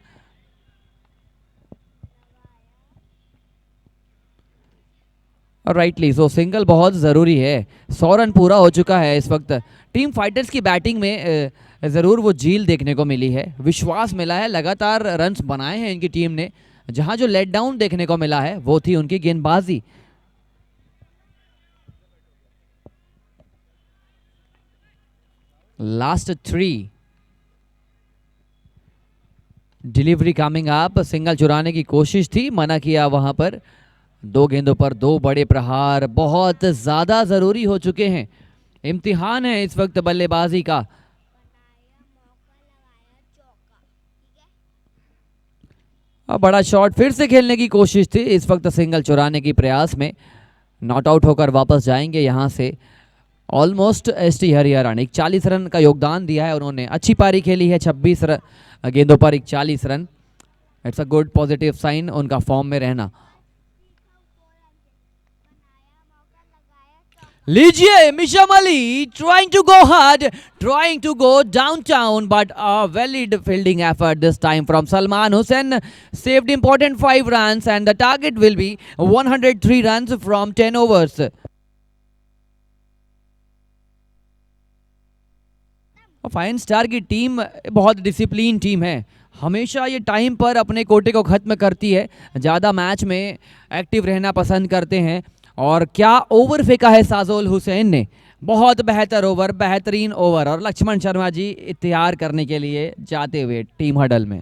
राइटली सो सिंगल बहुत ज़रूरी है, 100 रन पूरा हो चुका है इस वक्त। टीम फाइटर्स की बैटिंग में ज़रूर वो झील देखने को मिली है, विश्वास मिला है, लगातार रन्स बनाए हैं इनकी टीम ने। जहां जो लेट डाउन देखने को मिला है वो थी उनकी गेंदबाजी। Last 3 delivery coming up, single चुराने की कोशिश थी, मना किया वहां पर। 2 गेंदों पर 2 बड़े प्रहार बहुत ज्यादा जरूरी हो चुके हैं, इम्तिहान है इस वक्त बल्लेबाजी का। अब बड़ा शॉट फिर से खेलने की कोशिश थी, इस वक्त सिंगल चुराने की प्रयास में नॉट आउट होकर वापस जाएंगे यहां से। ऑलमोस्ट एसटी हरियाणा ने 41 रन का योगदान दिया है, उन्होंने अच्छी पारी खेली है, 26 गेंदों पर 41 रन। It's a good positive sign उनका फॉर्म में रहना। लीजिए Misham Ali trying to go hard, trying to go downtown, but a valid fielding effort this time from Salman Hussain saved important 5 runs and the target will be 103 runs from 10 overs. Fine star की team बहुत discipline team है, हमेशा ये time पर अपने कोटे को खत्म करती है, ज़्यादा मैच में एक्टिव रहना पसंद करते हैं। और क्या ओवर फेंका है साजुल हुसैन ने, बहुत बेहतर ओवर, बेहतरीन ओवर, और लक्ष्मण शर्मा जी तैयार करने के लिए जाते हुए टीम हडल में।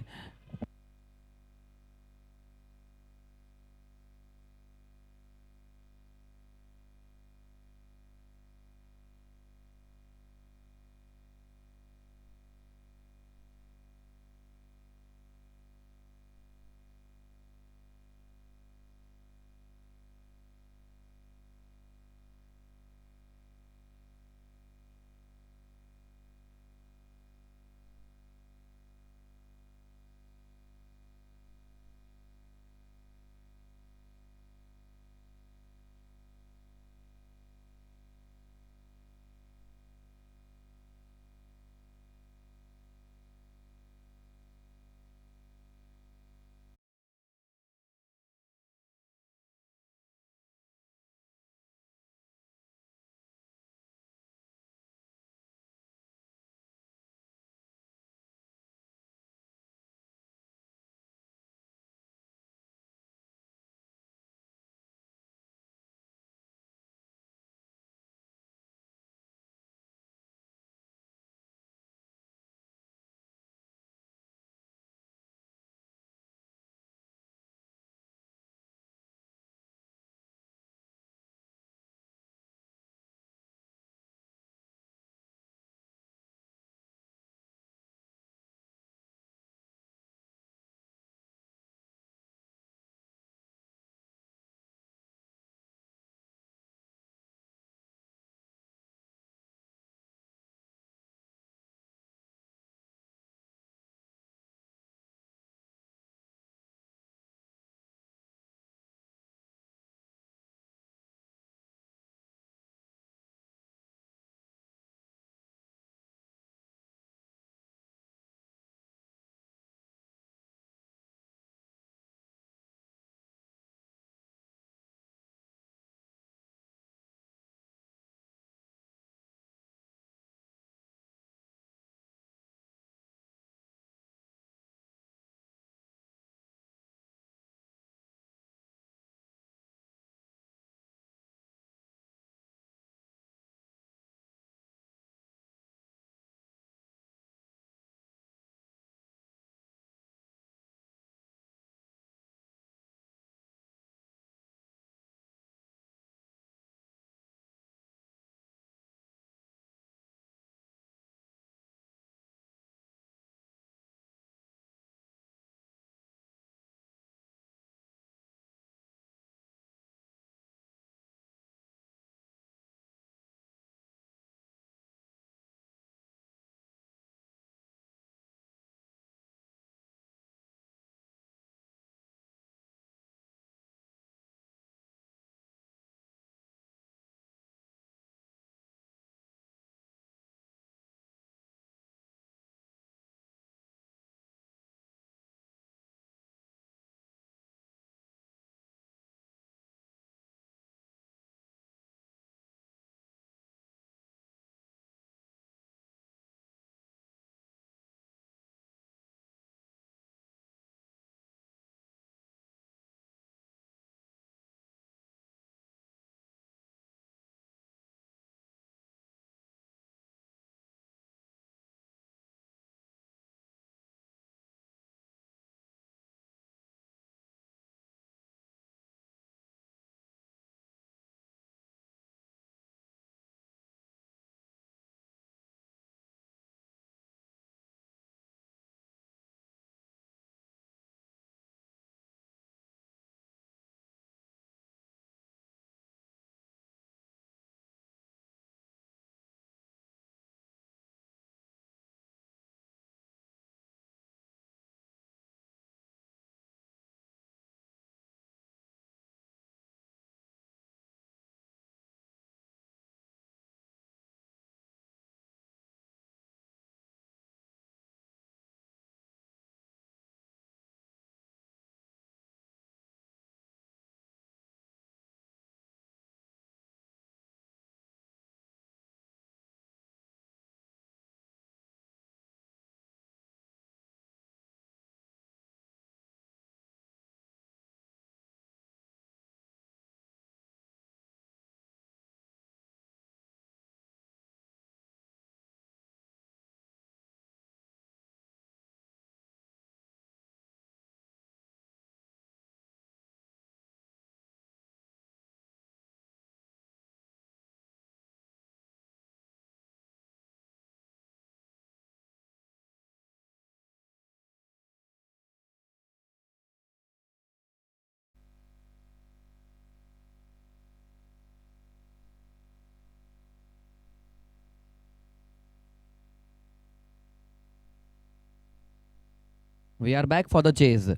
We are back for the chase.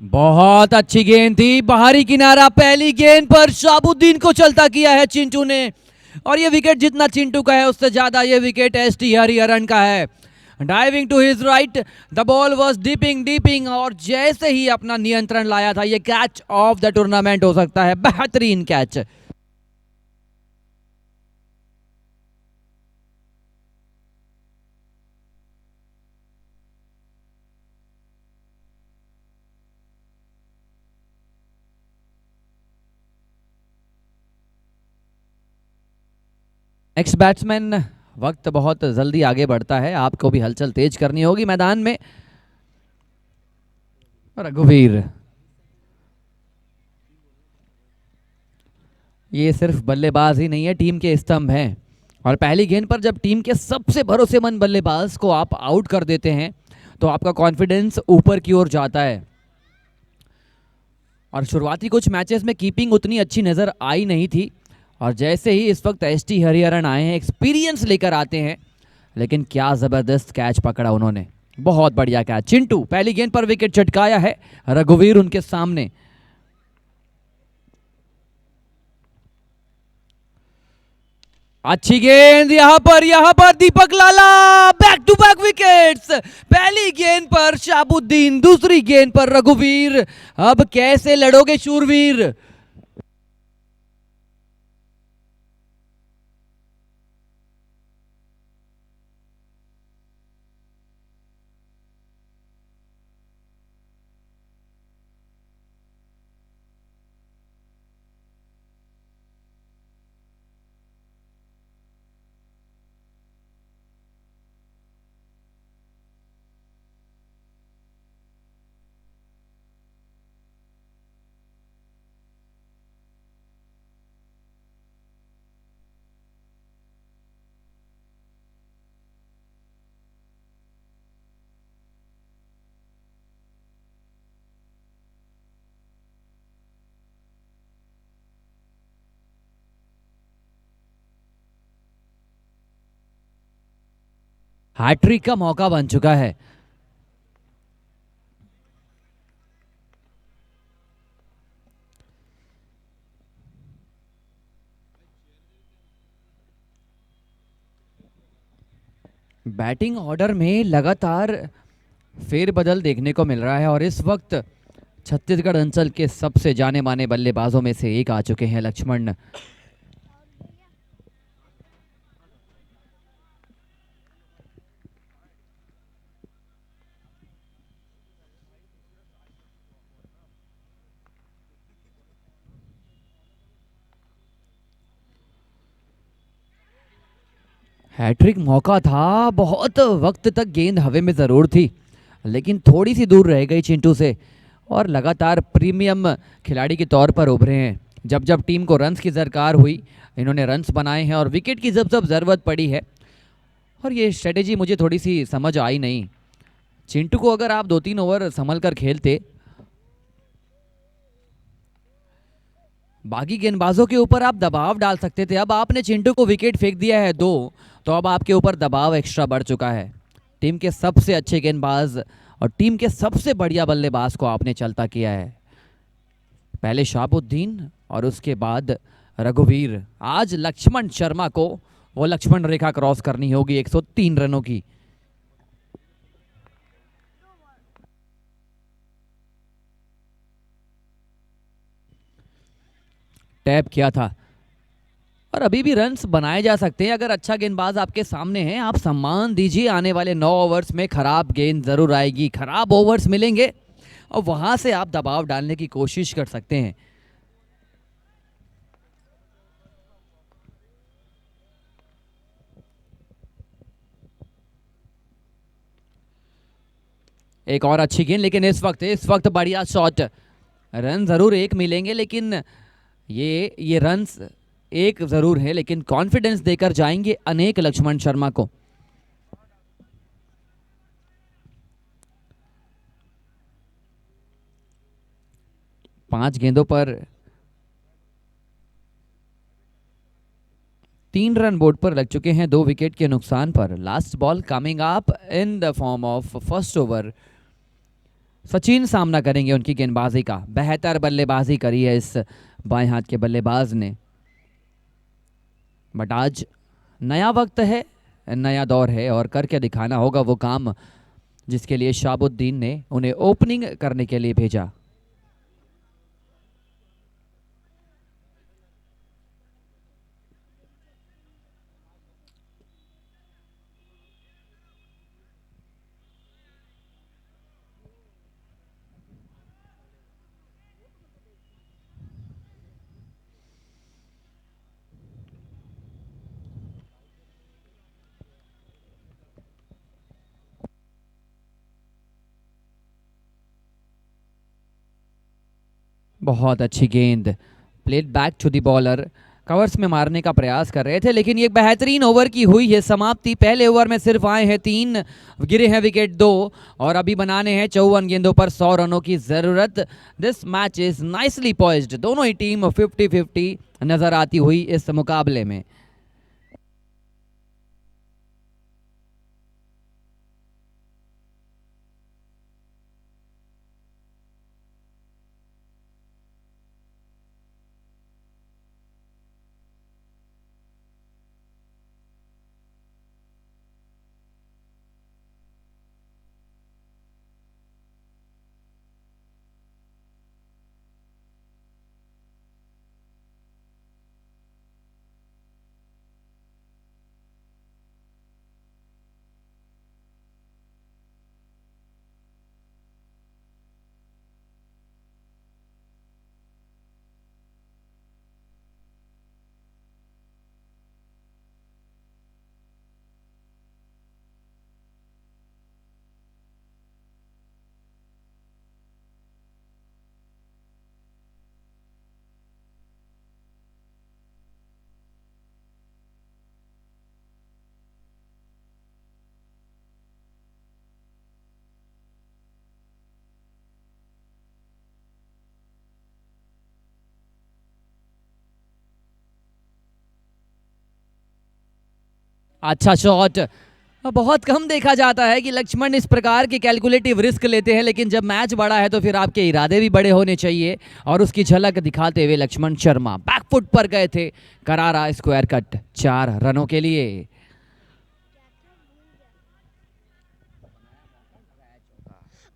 बहुत अच्छी गेंद थी, बाहरी किनारा, पहली गेंद पर शाबुद्दीन को चलता किया है चिंटू ने, और ये विकेट जितना चिंटू का है उससे ज्यादा ये विकेट एसटी हरिहरन का है। Diving to his right, the ball was dipping dipping, और जैसे ही अपना नियंत्रण लाया था, ये कैच ऑफ द टूर्नामेंट हो सकता है, बेहतरीन कैच। नेक्स्ट बैट्समैन, वक्त बहुत जल्दी आगे बढ़ता है, आपको भी हलचल तेज करनी होगी मैदान में। रघुवीर, ये सिर्फ बल्लेबाज ही नहीं है, टीम के स्तंभ हैं, और पहली गेंद पर जब टीम के सबसे भरोसेमंद बल्लेबाज को आप आउट कर देते हैं तो आपका कॉन्फिडेंस ऊपर की ओर जाता है। और शुरुआती कुछ मैचेस में कीपिंग उतनी अच्छी नज़र आई नहीं थी, और जैसे ही इस वक्त एसटी हरिहरन आए हैं, एक्सपीरियंस लेकर आते हैं, लेकिन क्या ज़बरदस्त कैच पकड़ा उन्होंने, बहुत बढ़िया कैच। चिंटू पहली गेंद पर विकेट चटकाया है, रघुवीर उनके सामने। अच्छी गेंद यहां पर दीपक लाला, बैक टू बैक विकेट्स, पहली गेंद पर शाबुद्दीन, दूसरी गेंद पर रघुवीर। अब कैसे लड़ोगे शूरवीर। हैट्रिक का मौका बन चुका है। बैटिंग ऑर्डर में लगातार फेरबदल देखने को मिल रहा है, और इस वक्त छत्तीसगढ़ अंचल के सबसे जाने माने बल्लेबाजों में से एक आ चुके हैं लक्ष्मण। हैट्रिक मौका था, बहुत वक्त तक गेंद हवा में ज़रूर थी, लेकिन थोड़ी सी दूर रह गई चिंटू से, और लगातार प्रीमियम खिलाड़ी के तौर पर उभरे हैं। जब जब टीम को रन्स की दरकार हुई, इन्होंने रन्स बनाए हैं, और विकेट की जब जब ज़रूरत पड़ी है, और ये स्ट्रेटेजी मुझे थोड़ी सी समझ आई नहीं। चिंटू को अगर आप 2-3 ओवर संभल कर खेलते, बाकी गेंदबाजों के ऊपर आप दबाव डाल सकते थे। अब आपने चिंटू को विकेट फेंक दिया है 2, तो अब आपके ऊपर दबाव एक्स्ट्रा बढ़ चुका है। टीम के सबसे अच्छे गेंदबाज और टीम के सबसे बढ़िया बल्लेबाज को आपने चलता किया है। पहले शाबुद्दीन और उसके बाद रघुवीर। आज लक्ष्मण शर्मा को वो लक्ष्मण रेखा क्रॉस करनी होगी 103 रनों की। टैप किया था, और अभी भी रन्स बनाए जा सकते हैं अगर अच्छा गेंदबाज आपके सामने है। आप सम्मान दीजिए, आने वाले 9 ओवर्स में खराब गेंद जरूर आएगी, खराब ओवर्स मिलेंगे, और वहां से आप दबाव डालने की कोशिश कर सकते हैं। एक और अच्छी गेंद, लेकिन इस वक्त बढ़िया शॉट। रन जरूर एक मिलेंगे, लेकिन ये रन्स एक जरूर है, लेकिन कॉन्फिडेंस देकर जाएंगे अनेक लक्ष्मण शर्मा को। पांच गेंदों पर 3 रन बोर्ड पर लग चुके हैं 2 विकेट के नुकसान पर। Last ball coming up in the form of first over. Sachin सामना करेंगे उनकी गेंदबाजी का। बेहतर बल्लेबाजी करी है इस बाएं हाथ के बल्लेबाज ने, बट आज नया वक्त है, नया दौर है और करके दिखाना होगा वो काम जिसके लिए शाहबुद्दीन ने उन्हें ओपनिंग करने के लिए भेजा। बहुत अच्छी गेंद, played back to the bowler. Covers में मारने का प्रयास कर रहे थे लेकिन ये बेहतरीन ओवर की हुई है समाप्ति। पहले ओवर में सिर्फ आए हैं 3, गिरे हैं विकेट 2 और अभी बनाने हैं 54 गेंदों पर 100 रनों की जरूरत। This match is nicely poised. दोनों ही टीम 50-50 नजर आती हुई इस मुकाबले में। अच्छा शॉट। बहुत कम देखा जाता है कि लक्ष्मण इस प्रकार के कैलकुलेटिव रिस्क लेते हैं, लेकिन जब मैच बड़ा है तो फिर आपके इरादे भी बड़े होने चाहिए और उसकी झलक दिखाते हुए लक्ष्मण शर्मा बैकफुट पर गए थे। करारा स्क्वायर कट 4 रनों के लिए।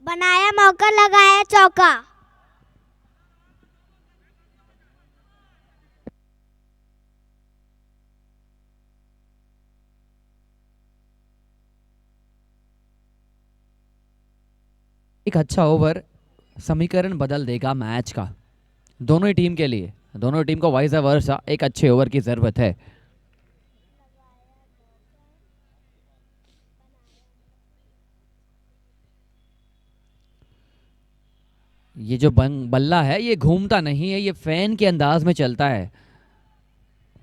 बनाया मौका, लगाया चौका। एक अच्छा ओवर समीकरण बदल देगा मैच का दोनों ही टीम के लिए। दोनों टीम को वाइस वर्सा एक अच्छे ओवर की जरूरत है। ये जो बल्ला है ये घूमता नहीं है, ये फैन के अंदाज में चलता है।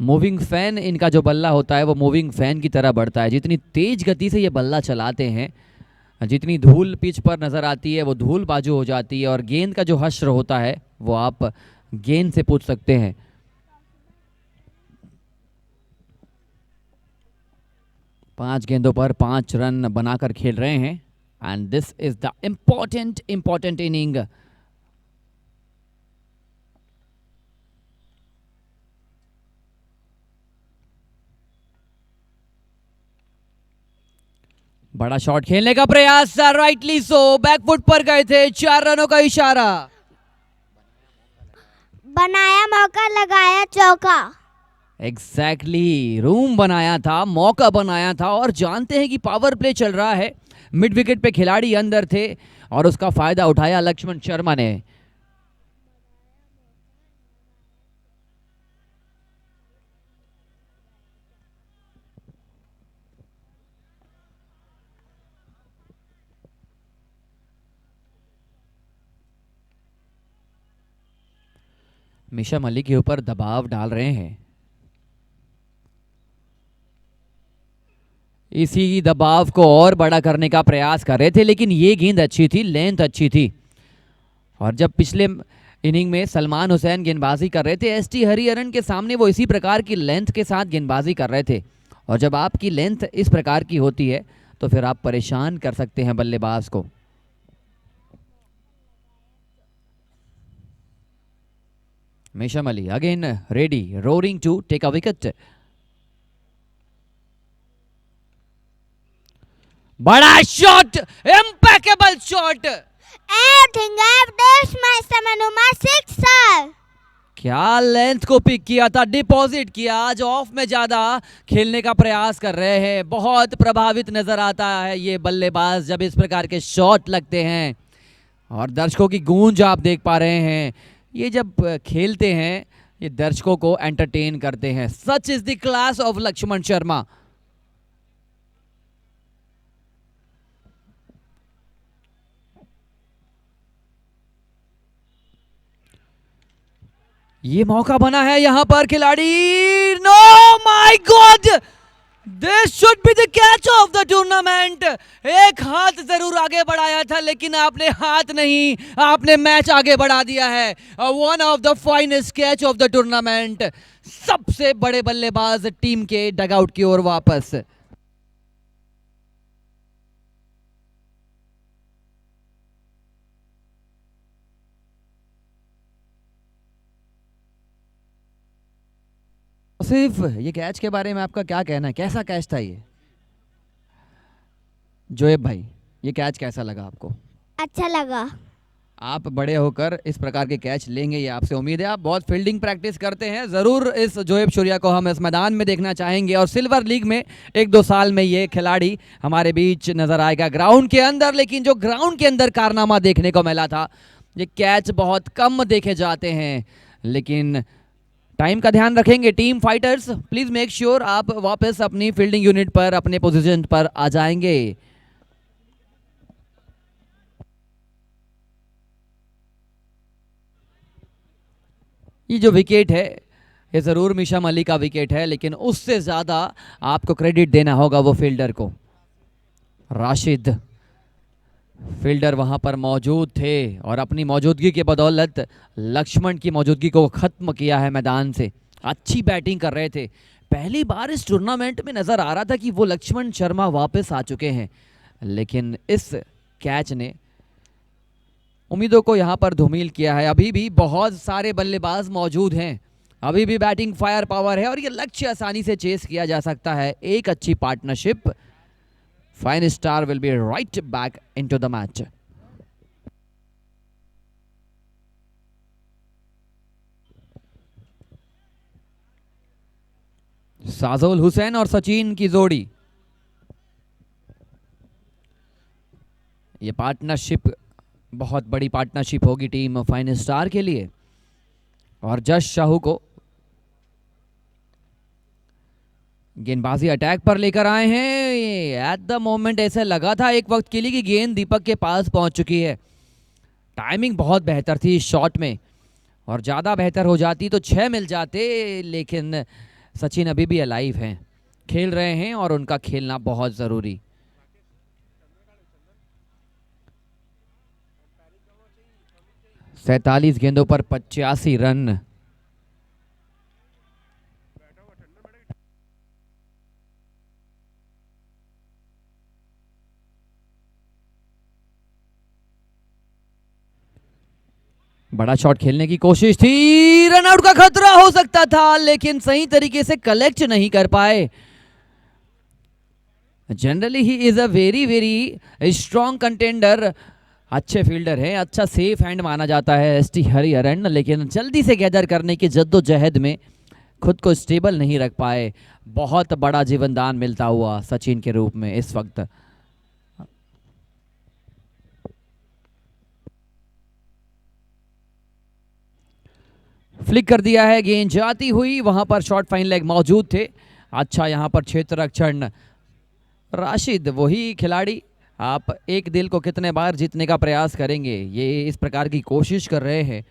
मूविंग फैन इनका जो बल्ला होता है वो मूविंग फैन की तरह बढ़ता है। जितनी तेज गति से ये बल्ला चलाते हैं, जितनी धूल पिच पर नज़र आती है वो धूल बाजू हो जाती है और गेंद का जो हश्र होता है वो आप गेंद से पूछ सकते हैं। पांच गेंदों पर 5 रन बनाकर खेल रहे हैं and this is the important inning. बड़ा शॉट खेलने का प्रयास, राइटली सो, बैकफुट पर गए थे। 4 रनों का इशारा। बनाया मौका, लगाया चौका। एग्जैक्टली रूम बनाया था, मौका बनाया था और जानते हैं कि पावर प्ले चल रहा है। मिड विकेट पे खिलाड़ी अंदर थे और उसका फायदा उठाया लक्ष्मण शर्मा ने। मिशा मलिक के ऊपर दबाव डाल रहे हैं। इसी दबाव को और बड़ा करने का प्रयास कर रहे थे लेकिन ये गेंद अच्छी थी, लेंथ अच्छी थी। और जब पिछले इनिंग में सलमान हुसैन गेंदबाजी कर रहे थे, एसटी हरिहरन के सामने वो इसी प्रकार की लेंथ के साथ गेंदबाजी कर रहे थे। और जब आपकी लेंथ इस प्रकार की होती है तो फिर आप परेशान कर सकते हैं बल्लेबाज को। Mesham Ali again ready, roaring to take a wicket. बड़ा shot, impeccable shot. Everything I've this my 7 my 6 sir. क्या लेंथ को पिक किया था, डिपॉजिट किया। आज ऑफ में ज्यादा खेलने का प्रयास कर रहे हैं, बहुत प्रभावित नजर आता है ये बल्लेबाज जब इस प्रकार के शॉट लगते हैं। और दर्शकों की गूंज आप देख पा रहे हैं, ये जब खेलते हैं ये दर्शकों को एंटरटेन करते हैं। Such is the class of Laxman Sharma. ये मौका बना है यहां पर खिलाड़ी, no my god, this should be the catch of the tournament. एक हाथ जरूर आगे बढ़ाया था लेकिन आपने हाथ नहीं, आपने मैच आगे बढ़ा दिया है। One of the finest catch of the tournament. सबसे बड़े बल्लेबाज टीम के डगआउट की ओर वापस। सिर्फ ये कैच के बारे में आपका क्या कहना है, कैसा कैच था ये जोएब भाई? ये कैच कैसा लगा आपको? अच्छा लगा। आप बड़े होकर इस प्रकार के कैच लेंगे ये आपसे उम्मीद है। आप बहुत फील्डिंग प्रैक्टिस करते हैं, ज़रूर इस जोएब शुरिया को हम इस मैदान में देखना चाहेंगे और सिल्वर लीग में 1-2 साल में ये खिलाड़ी हमारे बीच नज़र आएगा ग्राउंड के अंदर। लेकिन जो ग्राउंड के अंदर कारनामा देखने को मिला था, ये कैच बहुत कम देखे जाते हैं। लेकिन टाइम का ध्यान रखेंगे team fighters, please make sure आप वापस अपनी फील्डिंग यूनिट पर, अपने पोजीशन पर आ जाएंगे। ये जो विकेट है ये ज़रूर मिशम अली का विकेट है, लेकिन उससे ज़्यादा आपको क्रेडिट देना होगा वो फील्डर को। राशिद फील्डर वहां पर मौजूद थे और अपनी मौजूदगी के बदौलत लक्ष्मण की मौजूदगी को ख़त्म किया है मैदान से। अच्छी बैटिंग कर रहे थे। पहली बार इस टूर्नामेंट में नज़र आ रहा था कि वो लक्ष्मण शर्मा वापस आ चुके हैं, लेकिन इस कैच ने उम्मीदों को यहाँ पर धूमिल किया है। अभी भी बहुत सारे बल्लेबाज मौजूद हैं, अभी भी बैटिंग फायर पावर है और ये लक्ष्य आसानी से चेस किया जा सकता है। एक अच्छी partnership, fine star will be right back into the match. Sajul Hussain और सचिन की जोड़ी, ये पार्टनरशिप बहुत बड़ी पार्टनरशिप होगी टीम फाइन स्टार के लिए। और जश शाहू को गेंदबाजी अटैक पर लेकर आए हैं। एट द मोमेंट ऐसा लगा था एक वक्त के लिए कि गेंद दीपक के पास पहुंच चुकी है। टाइमिंग बहुत बेहतर थी इस शॉट में, और ज़्यादा बेहतर हो जाती तो 6 मिल जाते। लेकिन सचिन अभी भी अलाइव हैं, खेल रहे हैं और उनका खेलना बहुत ज़रूरी। सैतालीस गेंदों पर 85 रन। बड़ा शॉट खेलने की कोशिश थी, रन आउट का खतरा हो सकता था लेकिन सही तरीके से कलेक्ट नहीं कर पाए। Generally he is a very very strong contender, अच्छे फील्डर हैं, अच्छा सेफ हैंड माना जाता है एसटी हरिहरन, लेकिन जल्दी से गैदर करने की जद्दोजहद में खुद को स्टेबल नहीं रख पाए। बहुत बड़ा जीवनदान मिलता हुआ सचिन के रूप में इस वक्त। फ्लिक कर दिया है, गेंद जाती हुई, वहां पर शॉर्ट फाइन लेग मौजूद थे। अच्छा यहां पर क्षेत्र रक्षण, राशिद वही खिलाड़ी, आप एक दिल को कितने बार जीतने का प्रयास करेंगे, ये इस प्रकार की कोशिश कर रहे हैं।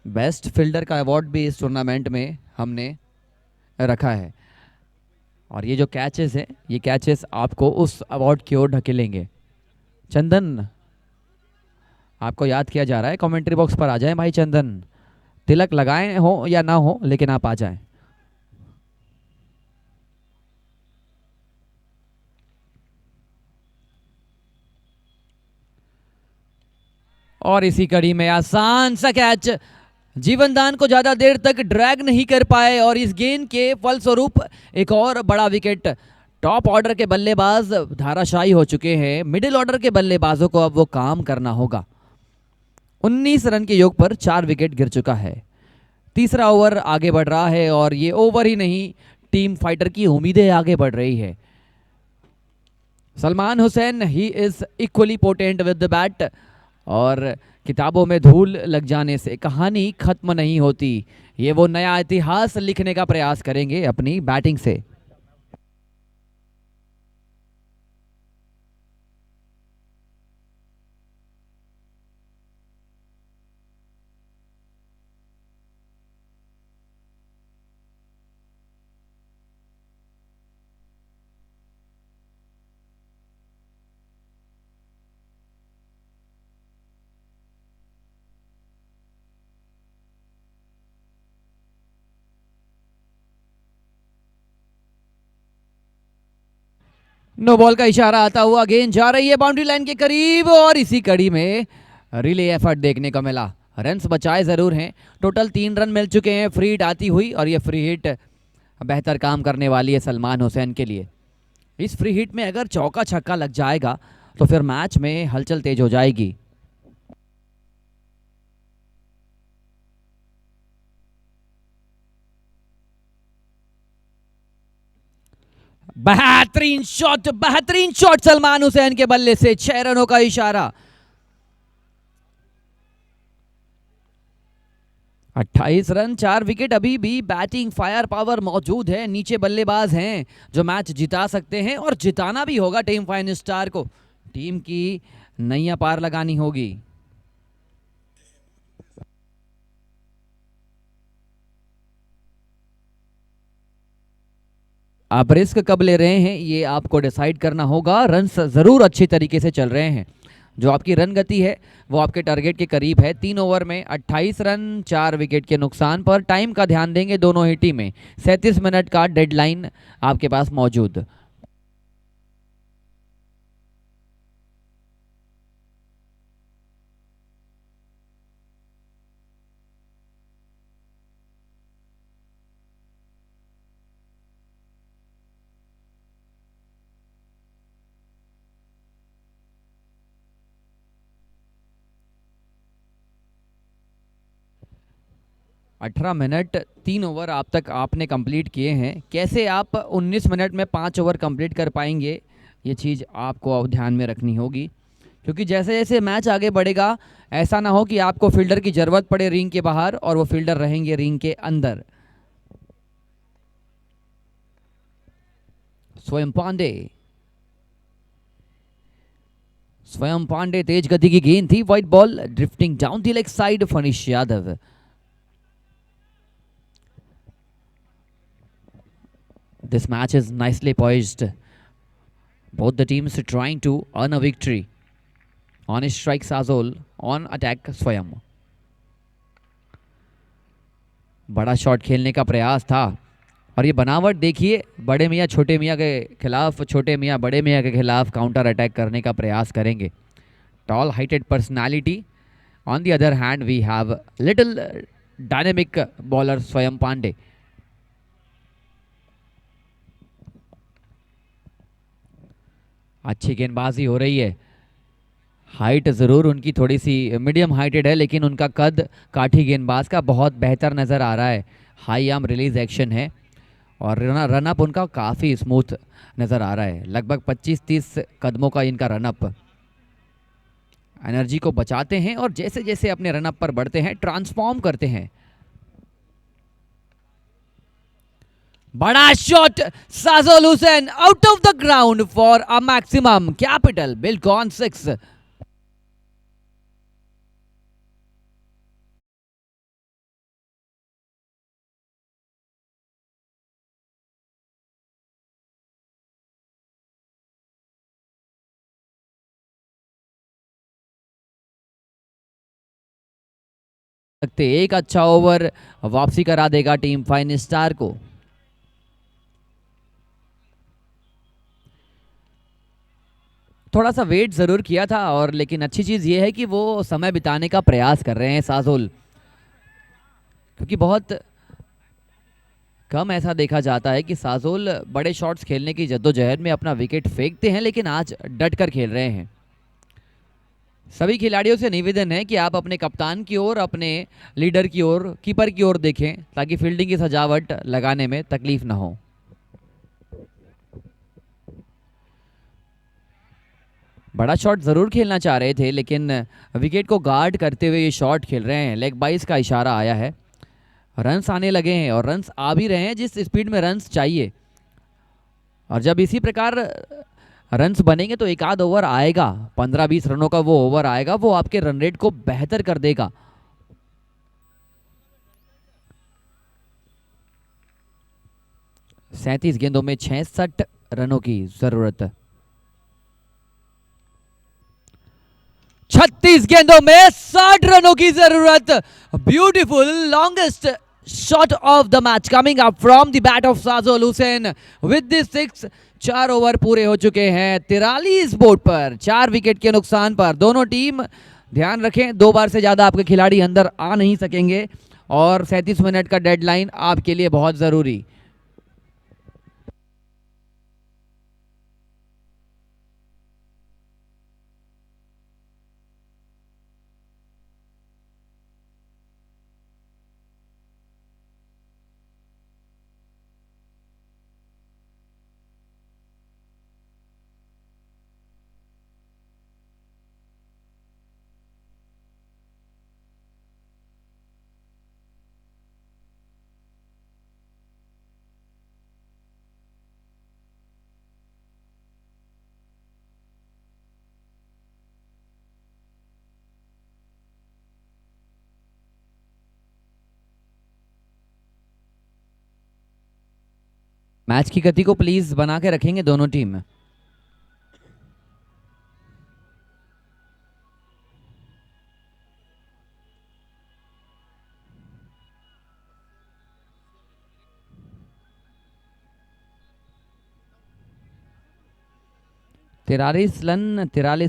बेस्ट फील्डर का अवार्ड भी इस टूर्नामेंट में हमने रखा है, और ये जो कैचेस हैं ये कैचेस आपको उस अवार्ड की ओर ढकेलेंगे। चंदन आपको याद किया जा रहा है, कमेंट्री बॉक्स पर आ जाएं भाई चंदन। तिलक लगाए हो या ना हो, लेकिन आप आ जाएं। और इसी कड़ी में आसान सा कैच, जीवनदान को ज्यादा देर तक ड्रैग नहीं कर पाए और इस गेंद के फलस्वरूप एक और बड़ा विकेट। टॉप ऑर्डर के बल्लेबाज धाराशायी हो चुके हैं, मिडिल ऑर्डर के बल्लेबाजों को अब वो काम करना होगा। 19 रन के योग पर 4 विकेट गिर चुका है। तीसरा ओवर आगे बढ़ रहा है और ये ओवर ही नहीं, टीम फाइटर की उम्मीदें आगे बढ़ रही है। Salman Hussain he is equally potent with the bat और किताबों में धूल लग जाने से कहानी खत्म नहीं होती। ये वो नया इतिहास लिखने का प्रयास करेंगे अपनी बैटिंग से। नो बॉल का इशारा आता हुआ गेंद जा रही है बाउंड्री लाइन के करीब और इसी कड़ी में रिले एफर्ट देखने को मिला। रन्स बचाए जरूर हैं, टोटल 3 रन मिल चुके हैं फ्री हिट आती हुई और ये फ्री हिट बेहतर काम करने वाली है सलमान हुसैन के लिए। इस फ्री हिट में अगर चौका छक्का लग जाएगा तो फिर मैच में हलचल तेज हो जाएगी। बेहतरीन शॉट सलमान हुसैन के बल्ले से 6 रनों का इशारा। 28 रन 4 विकेट, अभी भी बैटिंग फायर पावर मौजूद है, नीचे बल्लेबाज हैं जो मैच जिता सकते हैं और जिताना भी होगा टीम फाइन स्टार को। टीम की नैया पार लगानी होगी। आप रिस्क कब ले रहे हैं ये आपको डिसाइड करना होगा। रन जरूर अच्छी तरीके से चल रहे हैं, जो आपकी रन गति है वो आपके टारगेट के करीब है। 3 ओवर में 28 रन 4 विकेट के नुकसान पर। टाइम का ध्यान देंगे दोनों ही टीमें, 37 मिनट का डेडलाइन आपके पास मौजूद। अठारह मिनट 3 ओवर आप तक आपने कंप्लीट किए हैं। कैसे आप 19 मिनट में 5 ओवर कंप्लीट कर पाएंगे, ये चीज़ आपको अब ध्यान में रखनी होगी, क्योंकि जैसे जैसे मैच आगे बढ़ेगा ऐसा ना हो कि आपको फील्डर की ज़रूरत पड़े रिंग के बाहर और वो फील्डर रहेंगे रिंग के अंदर। स्वयं पांडे, स्वयं पांडे, तेज गति की गेंद थी, white ball drifting down the leg side, Fanish Yadav. This match is nicely poised. Both the teams trying to earn a victory. On strike Sazol, on attack Swayam. बड़ा शॉट खेलने का प्रयास था और ये बनावट देखिए, बड़े मियाँ छोटे मियाँ के खिलाफ, छोटे मियाँ बड़े मियाँ के खिलाफ काउंटर अटैक करने का प्रयास करेंगे। Tall heighted personality. On the other hand we have little dynamic bowler Swayam Pandey. अच्छी गेंदबाजी हो रही है। हाइट ज़रूर उनकी थोड़ी सी मीडियम हाइटेड है, लेकिन उनका कद काठी गेंदबाज का बहुत बेहतर नज़र आ रहा है। हाई आर्म रिलीज एक्शन है और रन अप उनका काफ़ी स्मूथ नज़र आ रहा है। लगभग 25-30 कदमों का इनका रन अप। एनर्जी को बचाते हैं और जैसे जैसे अपने रन अप पर बढ़ते हैं ट्रांसफॉर्म करते हैं। बड़ा shot, Sajol Hussain out of the ground for a maximum capital, बिल्कुल ऑन 6। सकते। एक अच्छा ओवर वापसी करा देगा टीम फाइन स्टार को। थोड़ा सा वेट ज़रूर किया था, और लेकिन अच्छी चीज़ ये है कि वो समय बिताने का प्रयास कर रहे हैं साजोल, क्योंकि बहुत कम ऐसा देखा जाता है कि साजोल बड़े शॉट्स खेलने की जद्दोजहद में अपना विकेट फेंकते हैं, लेकिन आज डट कर खेल रहे हैं। सभी खिलाड़ियों से निवेदन है कि आप अपने कप्तान की ओर, अपने लीडर की ओर, कीपर की ओर देखें, ताकि फील्डिंग की सजावट लगाने में तकलीफ ना हो। बड़ा शॉट ज़रूर खेलना चाह रहे थे, लेकिन विकेट को गार्ड करते हुए ये शॉट खेल रहे हैं। लेग बाइस का इशारा आया है, रन्स आने लगे हैं, और रन्स आ भी रहे हैं जिस स्पीड में रन्स चाहिए। और जब इसी प्रकार रन्स बनेंगे तो एक आध ओवर आएगा, 15-20 रनों का वो ओवर आएगा, वो आपके रन रेट को बेहतर कर देगा। सैंतीस गेंदों में 66 रनों की जरूरत। 36 गेंदों में 60 रनों की जरूरत। Beautiful longest shot of the match coming up from the bat of Sajol Hussain with this 6। 4 over पूरे हो चुके हैं 43 बोर्ड पर, 4 विकेट के नुकसान पर। दोनों टीम ध्यान रखें, 2 बार से ज्यादा आपके खिलाड़ी अंदर आ नहीं सकेंगे, और 37 मिनट का डेडलाइन आपके लिए बहुत जरूरी। मैच की गति को प्लीज बना के रखेंगे दोनों टीम। तिरालीस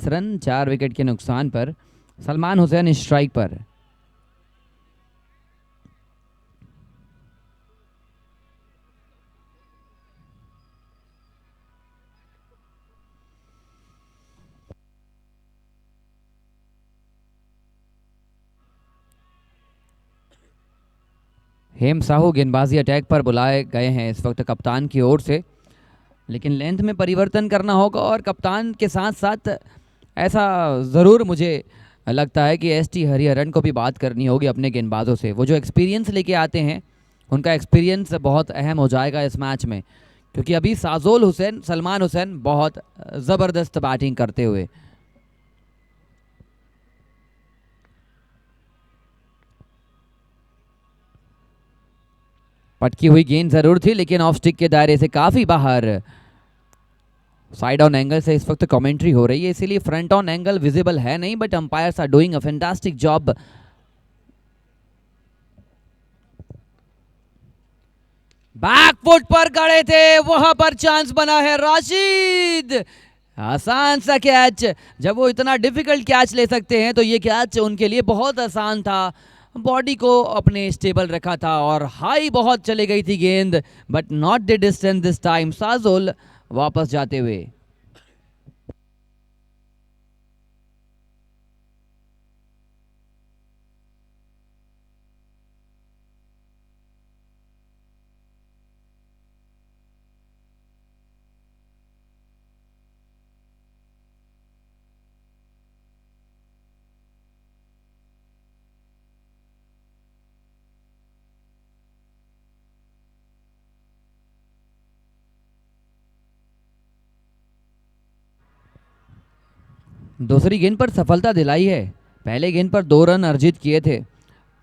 रन 4 विकेट के नुकसान पर। सलमान हुसैन स्ट्राइक पर। हेम साहू गेंदबाजी अटैक पर बुलाए गए हैं इस वक्त कप्तान की ओर से, लेकिन लेंथ में परिवर्तन करना होगा, और कप्तान के साथ साथ ऐसा ज़रूर मुझे लगता है कि एसटी हरिहरन को भी बात करनी होगी अपने गेंदबाजों से। वो जो एक्सपीरियंस लेके आते हैं, उनका एक्सपीरियंस बहुत अहम हो जाएगा इस मैच में, क्योंकि अभी सलमान हुसैन बहुत ज़बरदस्त बैटिंग करते हुए। पटकी हुई गेंद जरूर थी, लेकिन ऑफ स्टिक के दायरे से काफी बाहर। साइड ऑन एंगल से इस वक्त कमेंट्री हो रही है, इसीलिए फ्रंट ऑन एंगल विजिबल है नहीं, but umpires are doing a fantastic job. Back foot पर गड़े थे, वहां पर चांस बना है राशिद। आसान सा कैच, जब वो इतना डिफिकल्ट कैच ले सकते हैं तो ये कैच उनके लिए बहुत आसान था। बॉडी को अपने स्टेबल रखा था, और हाई बहुत चले गई थी गेंद, but not the distance this time. Sajol वापस जाते हुए। दूसरी गेंद पर सफलता दिलाई है। पहले गेंद पर 2 रन अर्जित किए थे,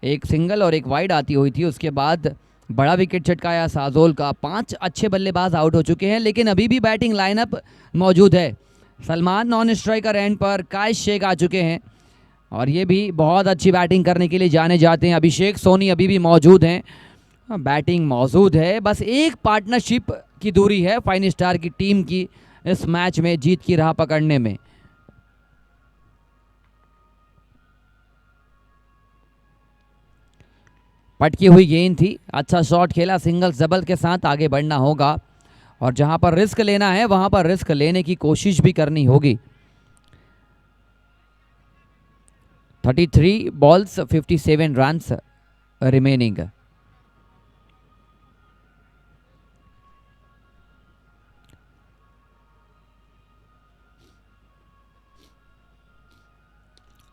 एक सिंगल और एक वाइड आती हुई थी। उसके बाद बड़ा विकेट चटकाया साजोल का। 5 अच्छे बल्लेबाज आउट हो चुके हैं, लेकिन अभी भी बैटिंग लाइनअप मौजूद है। सलमान नॉन स्ट्राइकर एंड पर, कायश शेख आ चुके हैं, और ये भी बहुत अच्छी बैटिंग करने के लिए जाने जाते हैं। अभिषेक सोनी अभी भी मौजूद हैं, बैटिंग मौजूद है, बस एक पार्टनरशिप की दूरी है फाइन स्टार की टीम की इस मैच में जीत की राह पकड़ने में। पटकी हुई गेंद थी, अच्छा शॉट खेला, सिंगल्स डबल के साथ आगे बढ़ना होगा और जहां पर रिस्क लेना है वहां पर रिस्क लेने की कोशिश भी करनी होगी। 33 बॉल्स 57 रन्स रिमेनिंग।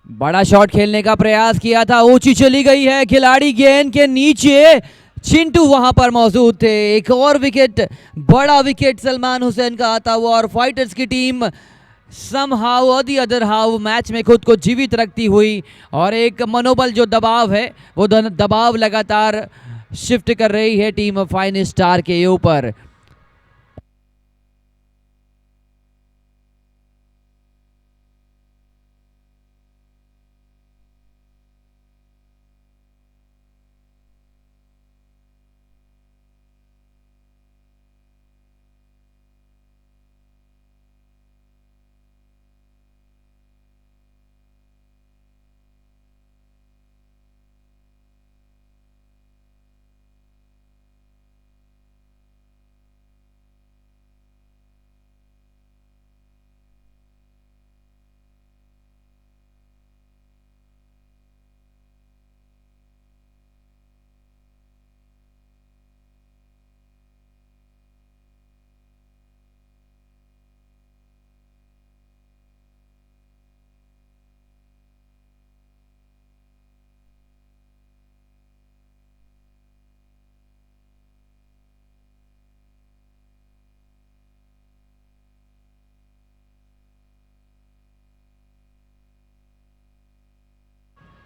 बड़ा शॉट खेलने का प्रयास किया था, ऊंची चली गई है, खिलाड़ी गेंद के नीचे, चिंटू वहां पर मौजूद थे। एक और विकेट, बड़ा विकेट सलमान हुसैन का आता हुआ और फाइटर्स की टीम समहाउ और दी अदर हाउ मैच में खुद को जीवित रखती हुई और एक मनोबल जो दबाव है वो दबाव लगातार शिफ्ट कर रही है टीम फाइन स्टार के ऊपर।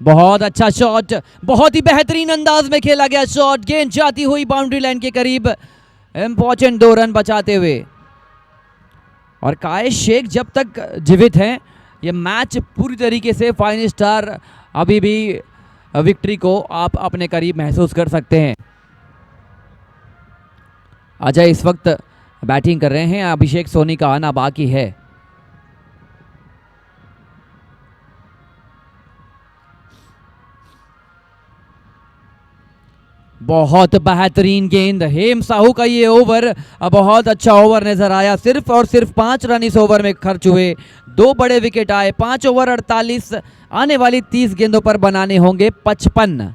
बहुत अच्छा शॉट, बहुत ही बेहतरीन अंदाज में खेला गया शॉट, गेंद जाती हुई बाउंड्री लाइन के करीब, इंपॉर्टेंट 2 रन बचाते हुए। और कायश शेख जब तक जीवित हैं ये मैच पूरी तरीके से फाइन स्टार अभी भी विक्ट्री को आप अपने करीब महसूस कर सकते हैं। अजय इस वक्त बैटिंग कर रहे हैं, अभिषेक सोनी का आना बाकी है। बहुत बेहतरीन गेंद, हेम साहू का ये ओवर बहुत अच्छा ओवर नजर आया। सिर्फ और सिर्फ 5 रन इस ओवर में खर्च हुए, 2 बड़े विकेट आए। 5 ओवर 48, आने वाली 30 गेंदों पर बनाने होंगे 55।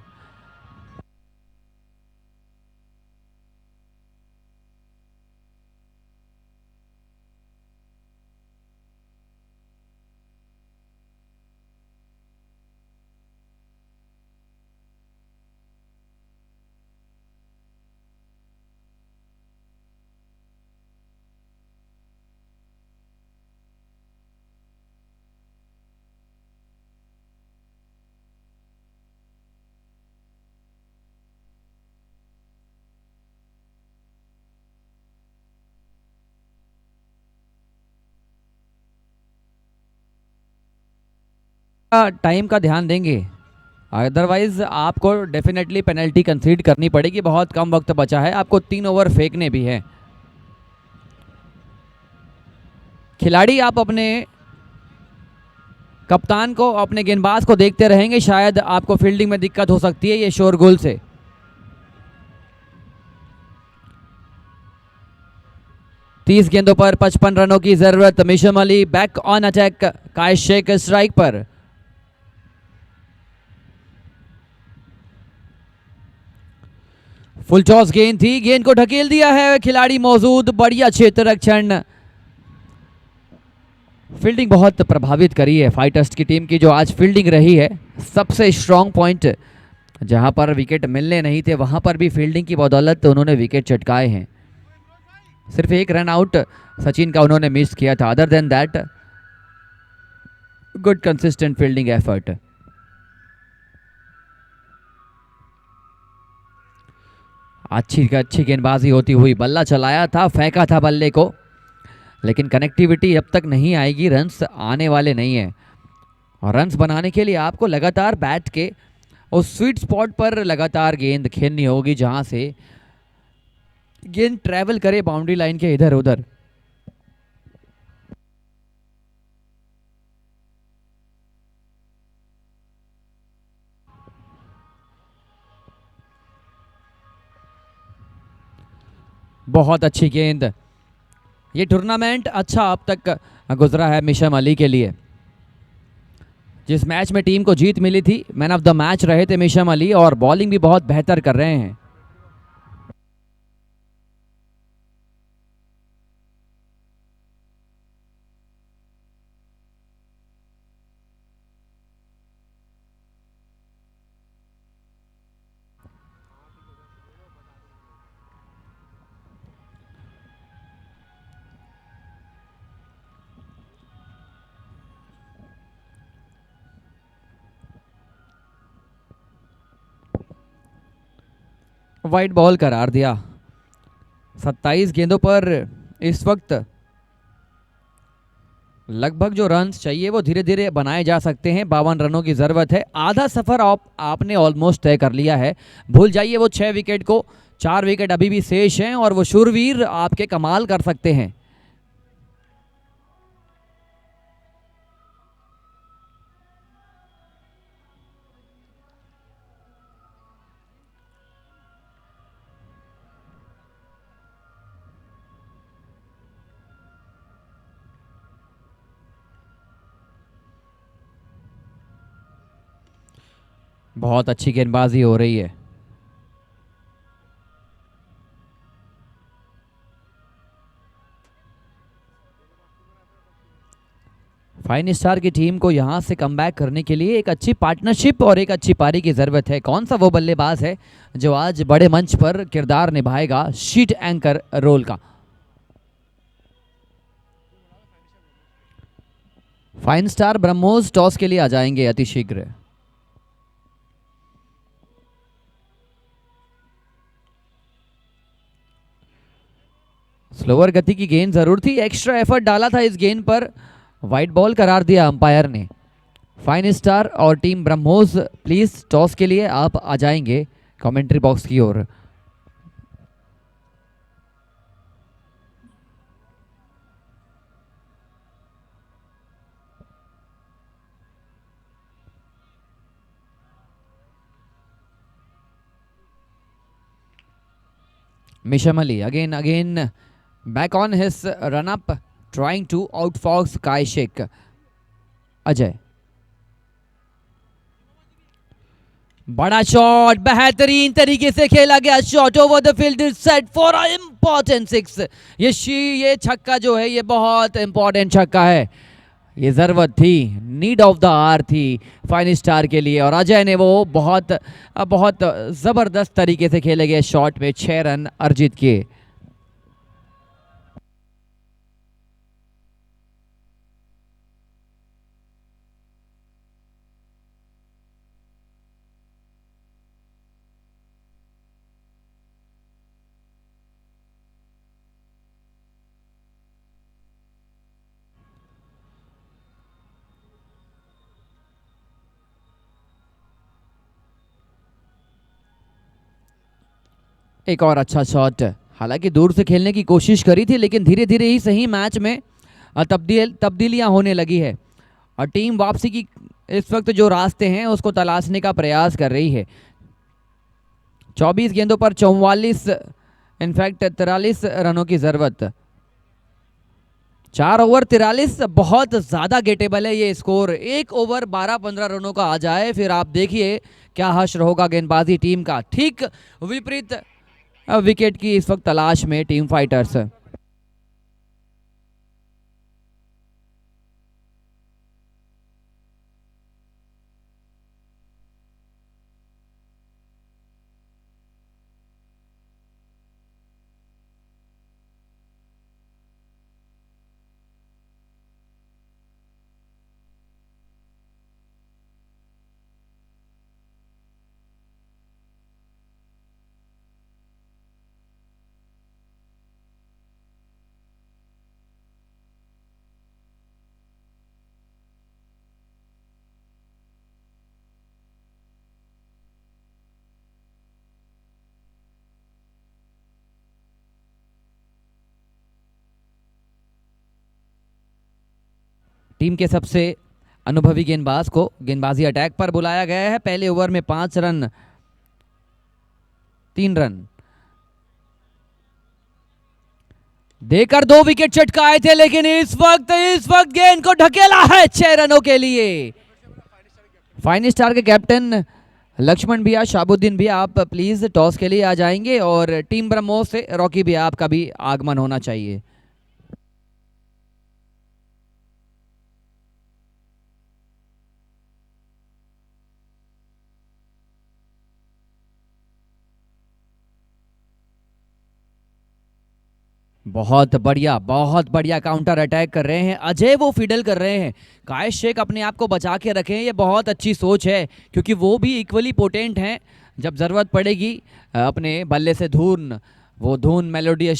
टाइम का ध्यान देंगे, अदरवाइज आपको डेफिनेटली पेनल्टी कंसीड करनी पड़ेगी। बहुत कम वक्त बचा है, आपको 3 ओवर फेंकने भी हैं। खिलाड़ी आप अपने कप्तान को, अपने गेंदबाज को देखते रहेंगे, शायद आपको फील्डिंग में दिक्कत हो सकती है ये शोरगुल से। तीस गेंदों पर 55 रनों की जरूरत। Misham Ali back on attack, Kaish Shaikh strike पर। फुल टॉस गेंद थी, गेंद को ढकेल दिया है, खिलाड़ी मौजूद, बढ़िया क्षेत्र रक्षण। फील्डिंग बहुत प्रभावित करी है फाइटर्स की टीम की, जो आज फील्डिंग रही है सबसे स्ट्रांग पॉइंट। जहां पर विकेट मिलने नहीं थे वहां पर भी फील्डिंग की बदौलत उन्होंने विकेट चटकाए हैं। सिर्फ 1 रन आउट सचिन का उन्होंने मिस किया था, other than that good consistent fielding effort. अच्छी गेंदबाजी होती हुई, बल्ला चलाया था, फेंका था बल्ले को, लेकिन कनेक्टिविटी अब तक नहीं आएगी, रन्स आने वाले नहीं है। और रन्स बनाने के लिए आपको लगातार बैट के उस स्वीट स्पॉट पर लगातार गेंद खेलनी होगी जहां से गेंद ट्रैवल करे बाउंड्री लाइन के इधर उधर। बहुत अच्छी गेंद। ये टूर्नामेंट अच्छा अब तक गुजरा है मिशम अली के लिए। जिस मैच में टीम को जीत मिली थी, मैन ऑफ द मैच रहे थे मिशम अली और बॉलिंग भी बहुत बेहतर कर रहे हैं। वाइट बॉल करार दिया। 27 गेंदों पर इस वक्त लगभग जो रन्स चाहिए वो धीरे धीरे बनाए जा सकते हैं। 52 रनों की जरूरत है। आधा सफर आपने ऑलमोस्ट तय कर लिया है। भूल जाइए वो 6 विकेट को, 4 विकेट अभी भी शेष हैं और वो शूरवीर आपके कमाल कर सकते हैं। बहुत अच्छी गेंदबाजी हो रही है। फाइन स्टार की टीम को यहां से कमबैक करने के लिए एक अच्छी पार्टनरशिप और एक अच्छी पारी की जरूरत है। कौन सा वो बल्लेबाज है जो आज बड़े मंच पर किरदार निभाएगा शीट एंकर रोल का? फाइन स्टार ब्रह्मोस टॉस के लिए आ जाएंगे अतिशीघ्र। स्लोअर गति की गेंद जरूर थी, एक्स्ट्रा एफर्ट डाला था इस गेंद पर। वाइट बॉल करार दिया अंपायर ने। फाइन स्टार और टीम ब्रह्मोस प्लीज टॉस के लिए आप आ जाएंगे कमेंट्री बॉक्स की ओर। Mission Ali again back on his run up trying to outfox Kai Sheikh। Ajay, बड़ा शॉट, बेहतरीन तरीके से खेला गया shot over the field set for a important six. ये छक्का जो है ये बहुत इंपॉर्टेंट छक्का है। ये जरूरत थी, नीड ऑफ द आवर थी फाइन स्टार के लिए और अजय ने वो बहुत बहुत जबरदस्त तरीके से खेले गए शॉट में 6 रन अर्जित किए। एक और अच्छा शॉट, हालांकि दूर से खेलने की कोशिश करी थी लेकिन धीरे धीरे ही सही मैच में तब्दीलियां होने लगी है और टीम वापसी की इस वक्त जो रास्ते हैं उसको तलाशने का प्रयास कर रही है। 24 गेंदों पर 44 इनफैक्ट 43 रनों की जरूरत। 4 ओवर 43 बहुत ज्यादा गेटेबल है ये स्कोर। 1 ओवर 12-15 रनों का आ जाए फिर आप देखिए क्या हश्र होगा गेंदबाजी टीम का। ठीक विपरीत विकेट की इस वक्त तलाश में टीम फाइटर्स। टीम के सबसे अनुभवी गेंदबाज को गेंदबाजी अटैक पर बुलाया गया है। पहले ओवर में 5 रन 3 रन देकर 2 विकेट चटकाए थे, लेकिन इस वक्त गेंद को ढकेला है 6 रनों के लिए। फाइन स्टार के कैप्टन लक्ष्मण भैया, शाबुद्दीन भैया, आप प्लीज टॉस के लिए आ जाएंगे और टीम ब्रह्मोस से रॉकी भैया आपका भी आगमन होना चाहिए। बहुत बढ़िया काउंटर अटैक कर रहे हैं अजय, वो फीडल कर रहे हैं। कायश शेख अपने आप को बचा के रखें, ये बहुत अच्छी सोच है, क्योंकि वो भी इक्वली पोटेंट हैं। जब ज़रूरत पड़ेगी अपने बल्ले से वो धून मेलोडियस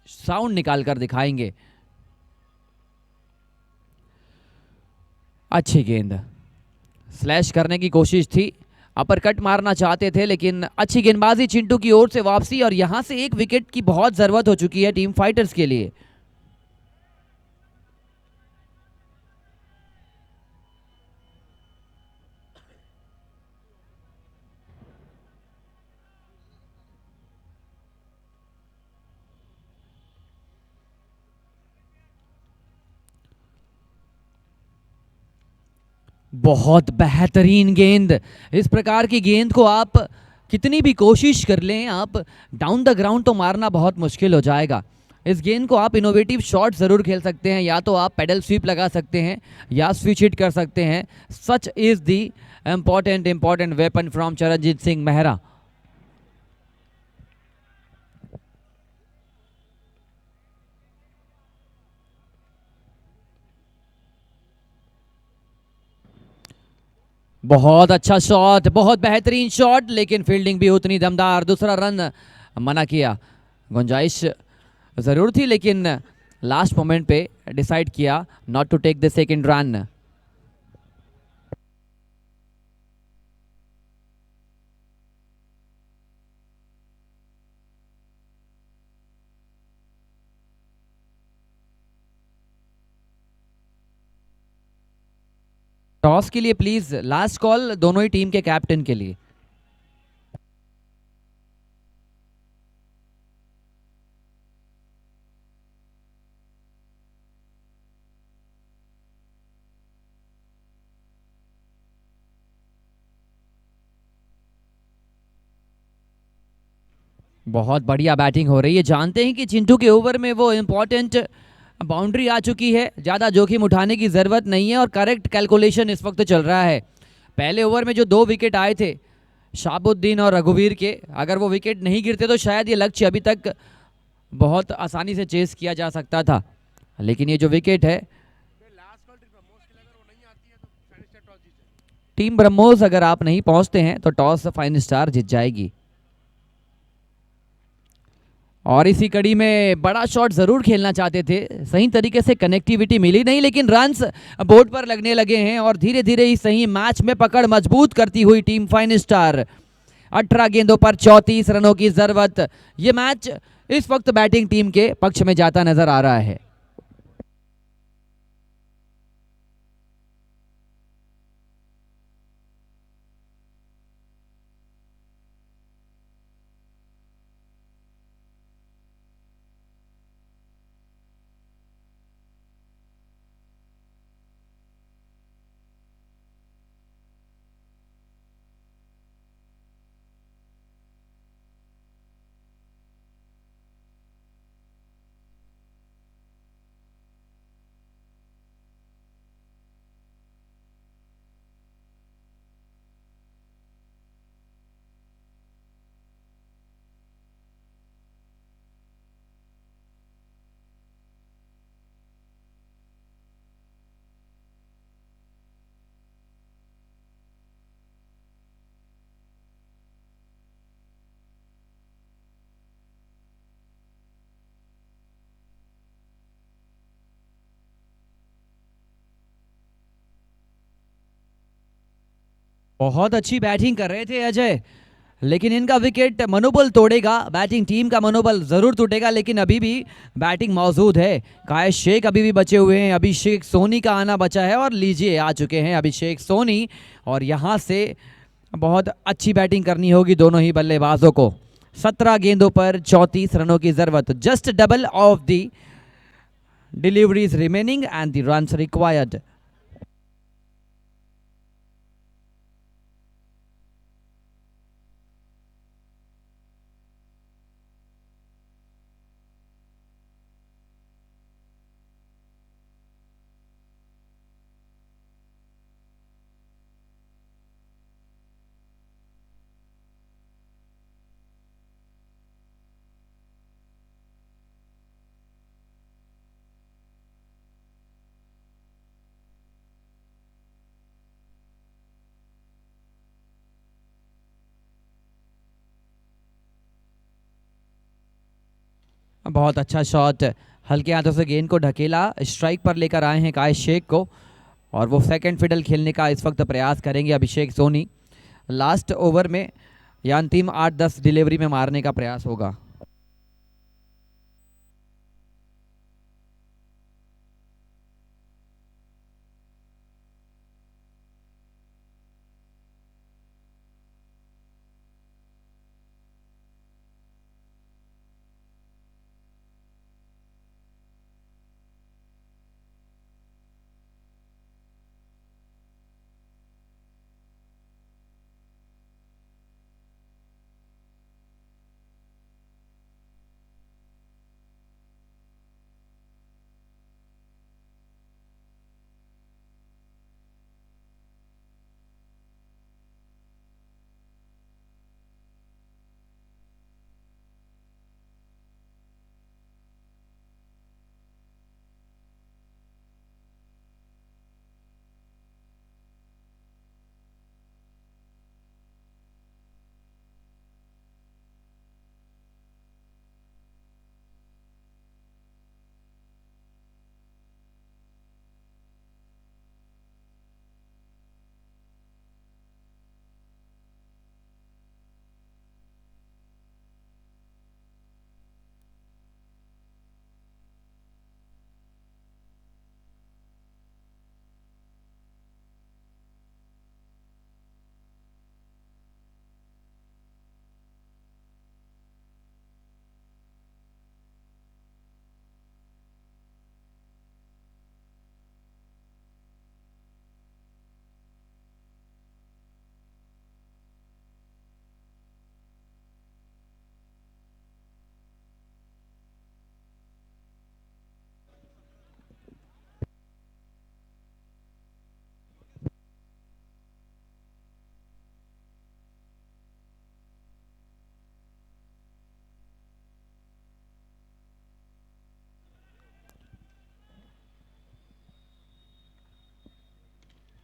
साउंड निकाल कर दिखाएंगे। अच्छी गेंद, स्लैश करने की कोशिश थी, अपर कट मारना चाहते थे, लेकिन अच्छी गेंदबाजी चिंटू की ओर से वापसी, और यहां से 1 विकेट की बहुत जरूरत हो चुकी है टीम फाइटर्स के लिए। बहुत बेहतरीन गेंद। इस प्रकार की गेंद को आप कितनी भी कोशिश कर लें, आप डाउन द ग्राउंड तो मारना बहुत मुश्किल हो जाएगा। इस गेंद को आप इनोवेटिव शॉट ज़रूर खेल सकते हैं, या तो आप पेडल स्वीप लगा सकते हैं या स्विच हिट कर सकते हैं। Such is the important weapon from Charanjit Singh Mehra. बहुत अच्छा शॉट, बहुत बेहतरीन शॉट, लेकिन फील्डिंग भी उतनी दमदार। दूसरा रन मना किया, गुंजाइश ज़रूर थी, लेकिन लास्ट मोमेंट पे डिसाइड किया not to take the second run. Toss के लिए प्लीज लास्ट कॉल दोनों ही टीम के कैप्टन के लिए। बहुत बढ़िया बैटिंग हो रही है। जानते हैं कि चिंटू के ओवर में वो इंपॉर्टेंट बाउंड्री आ चुकी है, ज़्यादा जोखिम उठाने की ज़रूरत नहीं है, और करेक्ट कैलकुलेशन इस वक्त चल रहा है। पहले ओवर में जो 2 विकेट आए थे शाबुद्दीन और रघुवीर के, अगर वो विकेट नहीं गिरते तो शायद ये लक्ष्य अभी तक बहुत आसानी से चेस किया जा सकता था, लेकिन ये जो विकेट है, टीम ब्रह्मोस अगर आप नहीं पहुंचते हैं तो टॉस फाइन स्टार जीत जाएगी। और इसी कड़ी में बड़ा शॉट जरूर खेलना चाहते थे, सही तरीके से कनेक्टिविटी मिली नहीं, लेकिन रन्स बोर्ड पर लगने लगे हैं और धीरे धीरे ही सही मैच में पकड़ मजबूत करती हुई टीम फाइन स्टार। 18 गेंदों पर 34 रनों की जरूरत। ये मैच इस वक्त बैटिंग टीम के पक्ष में जाता नजर आ रहा है। बहुत अच्छी बैटिंग कर रहे थे अजय, लेकिन इनका विकेट मनोबल तोड़ेगा, बैटिंग टीम का मनोबल जरूर टूटेगा, लेकिन अभी भी बैटिंग मौजूद है। कायश शेख अभी भी बचे हुए हैं, अभिषेक सोनी का आना बचा है और लीजिए आ चुके हैं अभिषेक सोनी। और यहाँ से बहुत अच्छी बैटिंग करनी होगी दोनों ही बल्लेबाजों को। 17 गेंदों पर 34 रनों की जरूरत, just double of the deliveries remaining and the runs required. बहुत अच्छा शॉट, हल्के हाथों से गेंद को ढकेला, स्ट्राइक पर लेकर आए हैं कायश शेख को। और वो सेकंड फिडल खेलने का इस वक्त प्रयास करेंगे अभिषेक सोनी। लास्ट ओवर में या अंतिम 8-10 डिलीवरी में मारने का प्रयास होगा।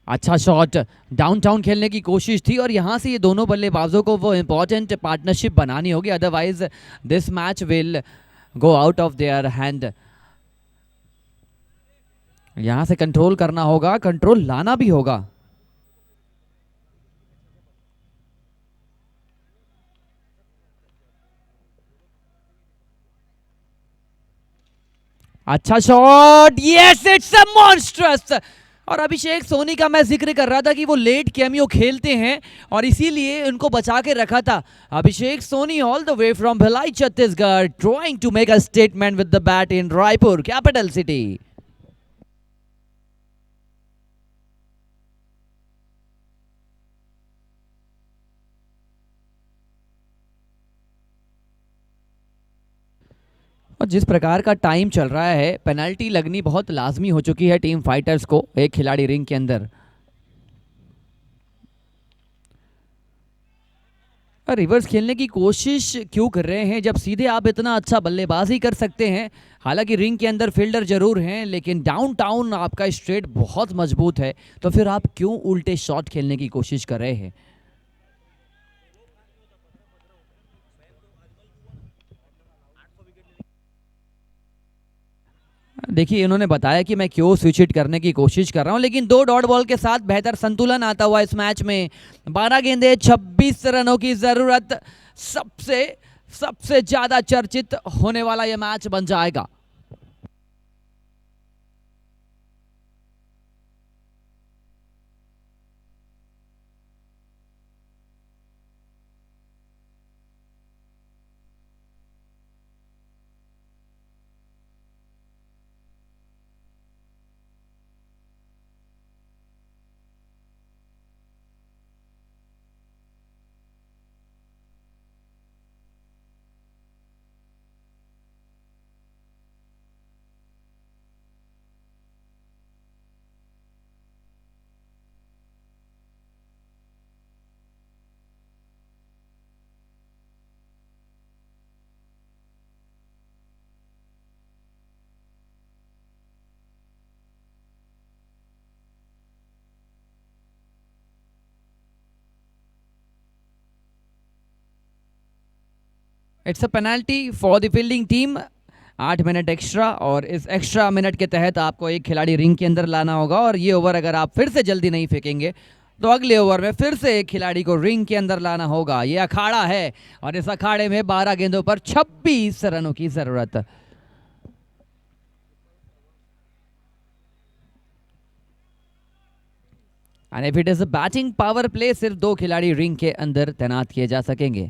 अच्छा शॉट, डाउनटाउन खेलने की कोशिश थी और यहाँ से ये दोनों बल्लेबाजों को वो इंपॉर्टेंट पार्टनरशिप बनानी होगी, otherwise this match will go out of their hand. यहाँ से कंट्रोल करना होगा, कंट्रोल लाना भी होगा। अच्छा shot, yes it's a monstrous. और अभिषेक सोनी का मैं जिक्र कर रहा था कि वो लेट कैमियो खेलते हैं और इसीलिए उनको बचा के रखा था। Abhishek Soni all the way from Bhilai Chhattisgarh trying to make a statement with the bat in Raipur capital city. और जिस प्रकार का टाइम चल रहा है, पेनल्टी लगनी बहुत लाजमी हो चुकी है टीम फाइटर्स को, एक खिलाड़ी रिंग के अंदर। रिवर्स खेलने की कोशिश क्यों कर रहे हैं जब सीधे आप इतना अच्छा बल्लेबाजी कर सकते हैं। हालांकि रिंग के अंदर फील्डर जरूर हैं, लेकिन डाउन टाउन आपका स्ट्रेट बहुत मजबूत है, तो फिर आप क्यों उल्टे शॉट खेलने की कोशिश कर रहे हैं। देखिए इन्होंने बताया कि मैं क्यों स्विच हिट करने की कोशिश कर रहा हूं, लेकिन 2 डॉट बॉल के साथ बेहतर संतुलन आता हुआ इस मैच में। 12 गेंदे 26 रनों की जरूरत, सबसे सबसे ज्यादा चर्चित होने वाला यह मैच बन जाएगा। It's a penalty for the fielding team. 8 minute extra, और इस एक्स्ट्रा मिनट के तहत आपको एक खिलाड़ी रिंग के अंदर लाना होगा, और ये ओवर अगर आप फिर से जल्दी नहीं फेंकेंगे तो अगले ओवर में फिर से एक खिलाड़ी को रिंग के अंदर लाना होगा। ये अखाड़ा है, और इस अखाड़े में 12 गेंदों पर 26 रनों की जरूरत। And if it is a batting power play, सिर्फ 2 खिलाड़ी रिंग के अंदर तैनात किए जा सकेंगे।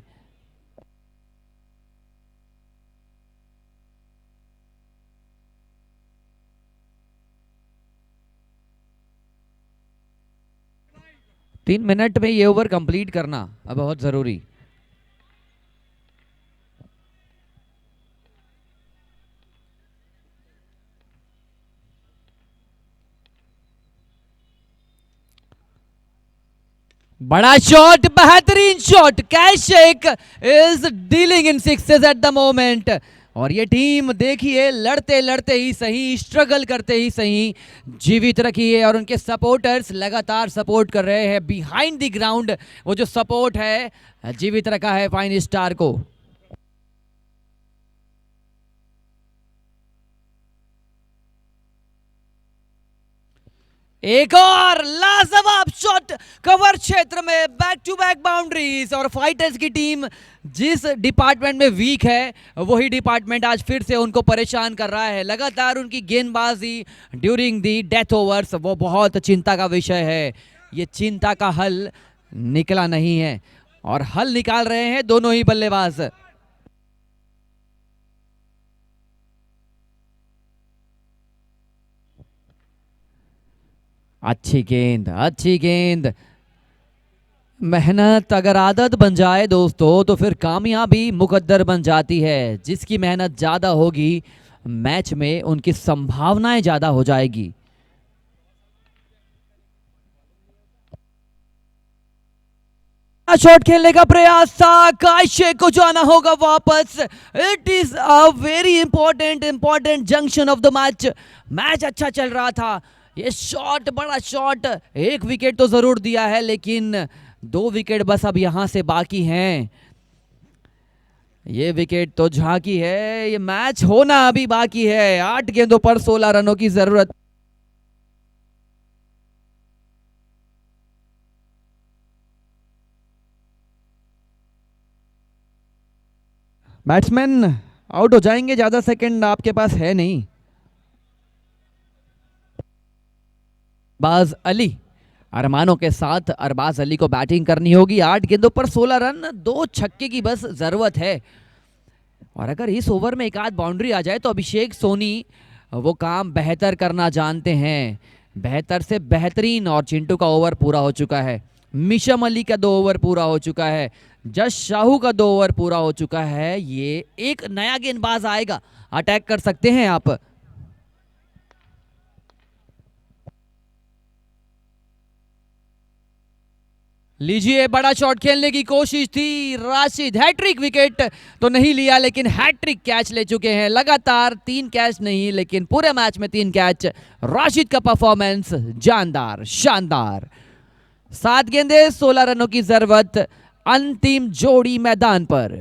तीन मिनट में ये ओवर कंप्लीट करना अब बहुत जरूरी। बड़ा शॉट, बेहतरीन shot. Kash Shaikh is dealing in sixes at the moment, और ये टीम देखिए लड़ते लड़ते ही सही, स्ट्रगल करते ही सही, जीवित रखी है, और उनके सपोर्टर्स लगातार सपोर्ट कर रहे हैं बिहाइंड द ग्राउंड। वो जो सपोर्ट है जीवित रखा है फाइन स्टार को। एक और लाजवाब शॉट कवर क्षेत्र में, बैक टू बैक बाउंड्रीज, और फाइटर्स की टीम जिस डिपार्टमेंट में वीक है वही डिपार्टमेंट आज फिर से उनको परेशान कर रहा है। लगातार उनकी गेंदबाजी ड्यूरिंग दी डेथ ओवर्स वो बहुत चिंता का विषय है। ये चिंता का हल निकला नहीं है, और हल निकाल रहे हैं दोनों ही बल्लेबाज। अच्छी गेंद, अच्छी गेंद। मेहनत अगर आदत बन जाए दोस्तों तो फिर कामयाबी मुकद्दर बन जाती है। जिसकी मेहनत ज्यादा होगी मैच में उनकी संभावनाएं ज्यादा हो जाएगी। शॉट खेलने का प्रयास था, काशे को जाना होगा वापस। It is a very important junction of the match. Match अच्छा चल रहा था, ये शॉट बड़ा शॉट, एक विकेट तो जरूर दिया है, लेकिन 2 विकेट बस अब यहां से बाकी हैं। ये विकेट तो झांकी है, ये मैच होना अभी बाकी है। 8 गेंदों पर 16 रनों की जरूरत। बैट्समैन आउट हो जाएंगे, ज्यादा सेकंड आपके पास है नहीं। अरबाज अली, अरमानों के साथ अरबाज अली को बैटिंग करनी होगी। 8 गेंदों पर 16 रन, 2 छक्के की बस जरूरत है, और अगर इस ओवर में एक आध बाउंड्री आ जाए तो अभिषेक सोनी वो काम बेहतर करना जानते हैं, बेहतर से बेहतरीन। और चिंटू का ओवर पूरा हो चुका है, मिशम अली का 2 ओवर पूरा हो चुका है, जश शाहू का 2 ओवर पूरा हो चुका है। ये एक नया गेंदबाज आएगा, अटैक कर सकते हैं आप। लीजिए, बड़ा शॉट खेलने की कोशिश थी राशिद, हैट्रिक विकेट तो नहीं लिया, लेकिन हैट्रिक कैच ले चुके हैं। लगातार 3 कैच नहीं, लेकिन पूरे मैच में 3 कैच। राशिद का परफॉर्मेंस जानदार, शानदार। 7 गेंदे 16 रनों की जरूरत, अंतिम जोड़ी मैदान पर।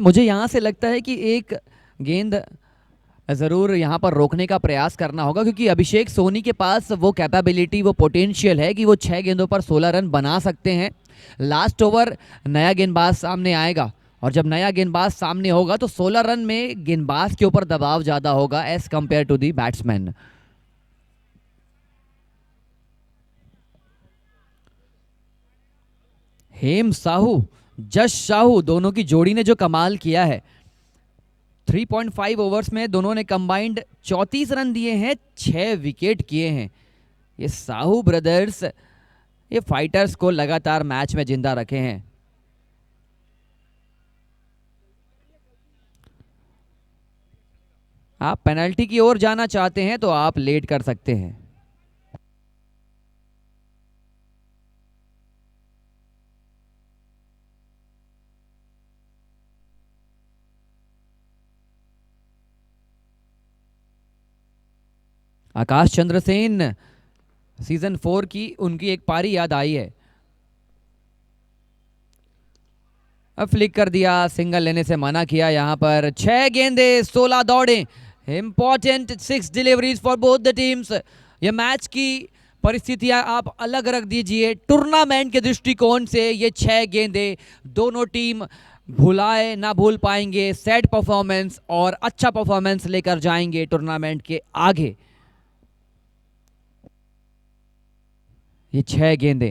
मुझे यहाँ से लगता है कि एक गेंद ज़रूर यहाँ पर रोकने का प्रयास करना होगा, क्योंकि अभिषेक सोनी के पास वो कैपेबिलिटी, वो पोटेंशियल है कि वो 6 गेंदों पर 16 रन बना सकते हैं। लास्ट ओवर नया गेंदबाज सामने आएगा, और जब नया गेंदबाज सामने होगा तो 16 रन में गेंदबाज के ऊपर दबाव ज़्यादा होगा as compare to the batsman. Hem Sahu, Jash Sahu, दोनों की जोड़ी ने जो कमाल किया है। 3.5 ओवर्स में दोनों ने कंबाइंड 34 रन दिए हैं, 6 विकेट किए हैं। ये साहू ब्रदर्स ये फाइटर्स को लगातार मैच में जिंदा रखे हैं। आप पेनल्टी की ओर जाना चाहते हैं तो आप लेट कर सकते हैं। आकाश चंद्र सेन, सीजन 4 की उनकी एक पारी याद आई है। अब फ्लिक कर दिया, सिंगल लेने से मना किया। यहां पर 6 गेंदे 16 दौड़े, important 6 deliveries for both the teams. ये मैच की परिस्थितियां आप अलग रख दीजिए, टूर्नामेंट के दृष्टिकोण से ये 6 गेंदे दोनों टीम भुलाए ना भूल पाएंगे। सेट परफॉर्मेंस और अच्छा परफॉर्मेंस लेकर जाएंगे टूर्नामेंट के आगे। ये 6 गेंदे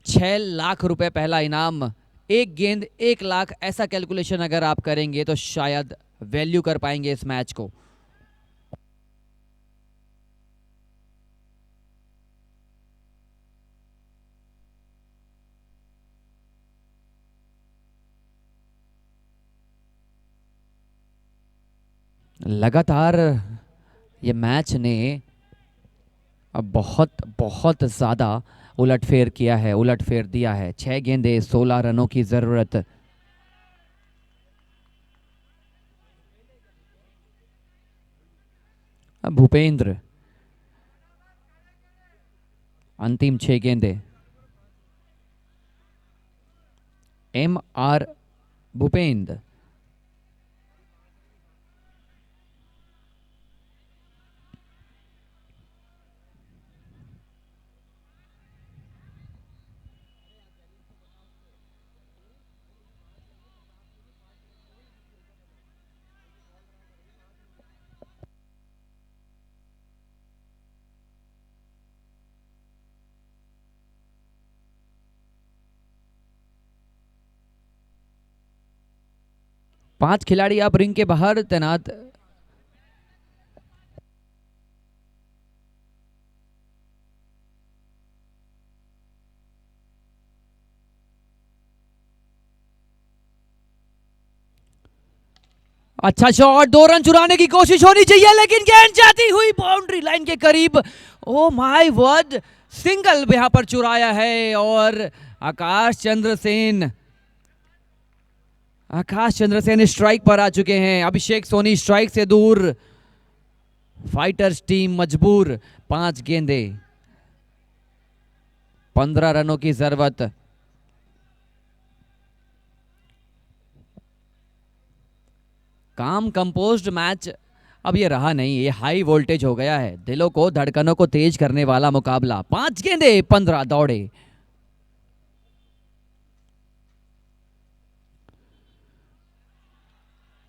6 लाख रुपए पहला इनाम, एक गेंद 1 लाख, ऐसा कैलकुलेशन अगर आप करेंगे तो शायद वैल्यू कर पाएंगे इस मैच को। लगातार ये मैच ने अब बहुत बहुत ज़्यादा उलटफेर किया है, उलटफेर दिया है। 6 गेंदे 16 रनों की ज़रूरत। अब भूपेंद्र, अंतिम 6 गेंदे। MR भूपेंद्र, पांच खिलाड़ी आप रिंग के बाहर तैनात। अच्छा शॉट, 2 रन चुराने की कोशिश होनी चाहिए, लेकिन गेंद जाती हुई बाउंड्री लाइन के करीब। ओ माय वर्ड, सिंगल यहां पर चुराया है। और आकाश चंद्र सेन, आकाश चंद्र सेन स्ट्राइक पर आ चुके हैं। अभिषेक सोनी स्ट्राइक से दूर। फाइटर्स टीम मजबूर। 5 गेंदे 15 रनों की जरूरत। काम कंपोज्ड मैच अब ये रहा नहीं, ये हाई वोल्टेज हो गया है। दिलों को, धड़कनों को तेज करने वाला मुकाबला। 5 गेंदे 15 दौड़े।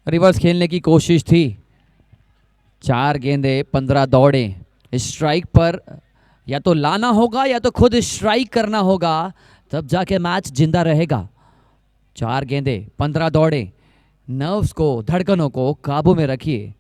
रिवर्स खेलने की कोशिश थी। 4 गेंदे 15 दौड़े। स्ट्राइक पर या तो लाना होगा या तो खुद स्ट्राइक करना होगा, तब जाके मैच जिंदा रहेगा। 4 गेंदे 15 दौड़े। नर्व्स को, धड़कनों को काबू में रखिए।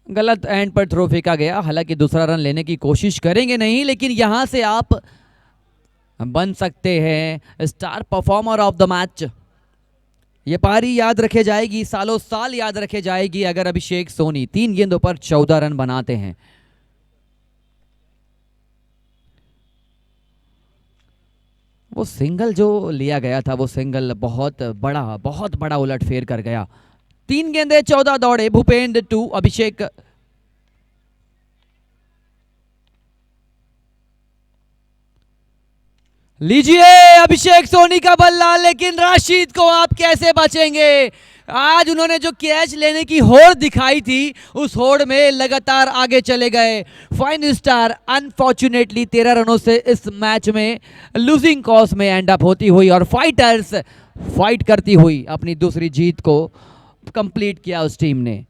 गलत एंड पर थ्रो फेंका गया। हालांकि दूसरा रन लेने की कोशिश करेंगे नहीं, लेकिन यहां से आप बन सकते हैं star performer of the match. ये पारी याद रखे जाएगी, सालों साल याद रखे जाएगी, अगर अभिषेक सोनी 3 गेंदों पर 14 रन बनाते हैं। वो सिंगल जो लिया गया था, वो सिंगल बहुत बड़ा उलटफेर कर गया। 3 गेंदे 14 दौड़े। भूपेंद्र 2, अभिषेक लीजिए अभिषेक सोनी का बल्ला, लेकिन राशिद को आप कैसे बचेंगे। आज उन्होंने जो कैच लेने की होड़ दिखाई थी, उस होड़ में लगातार आगे चले गए। फाइन स्टार अनफॉर्चुनेटली 13 रनों से इस मैच में लूजिंग कॉज में एंड अप होती हुई, और फाइटर्स फाइट करती हुई अपनी दूसरी जीत को कंप्लीट किया उस टीम ने।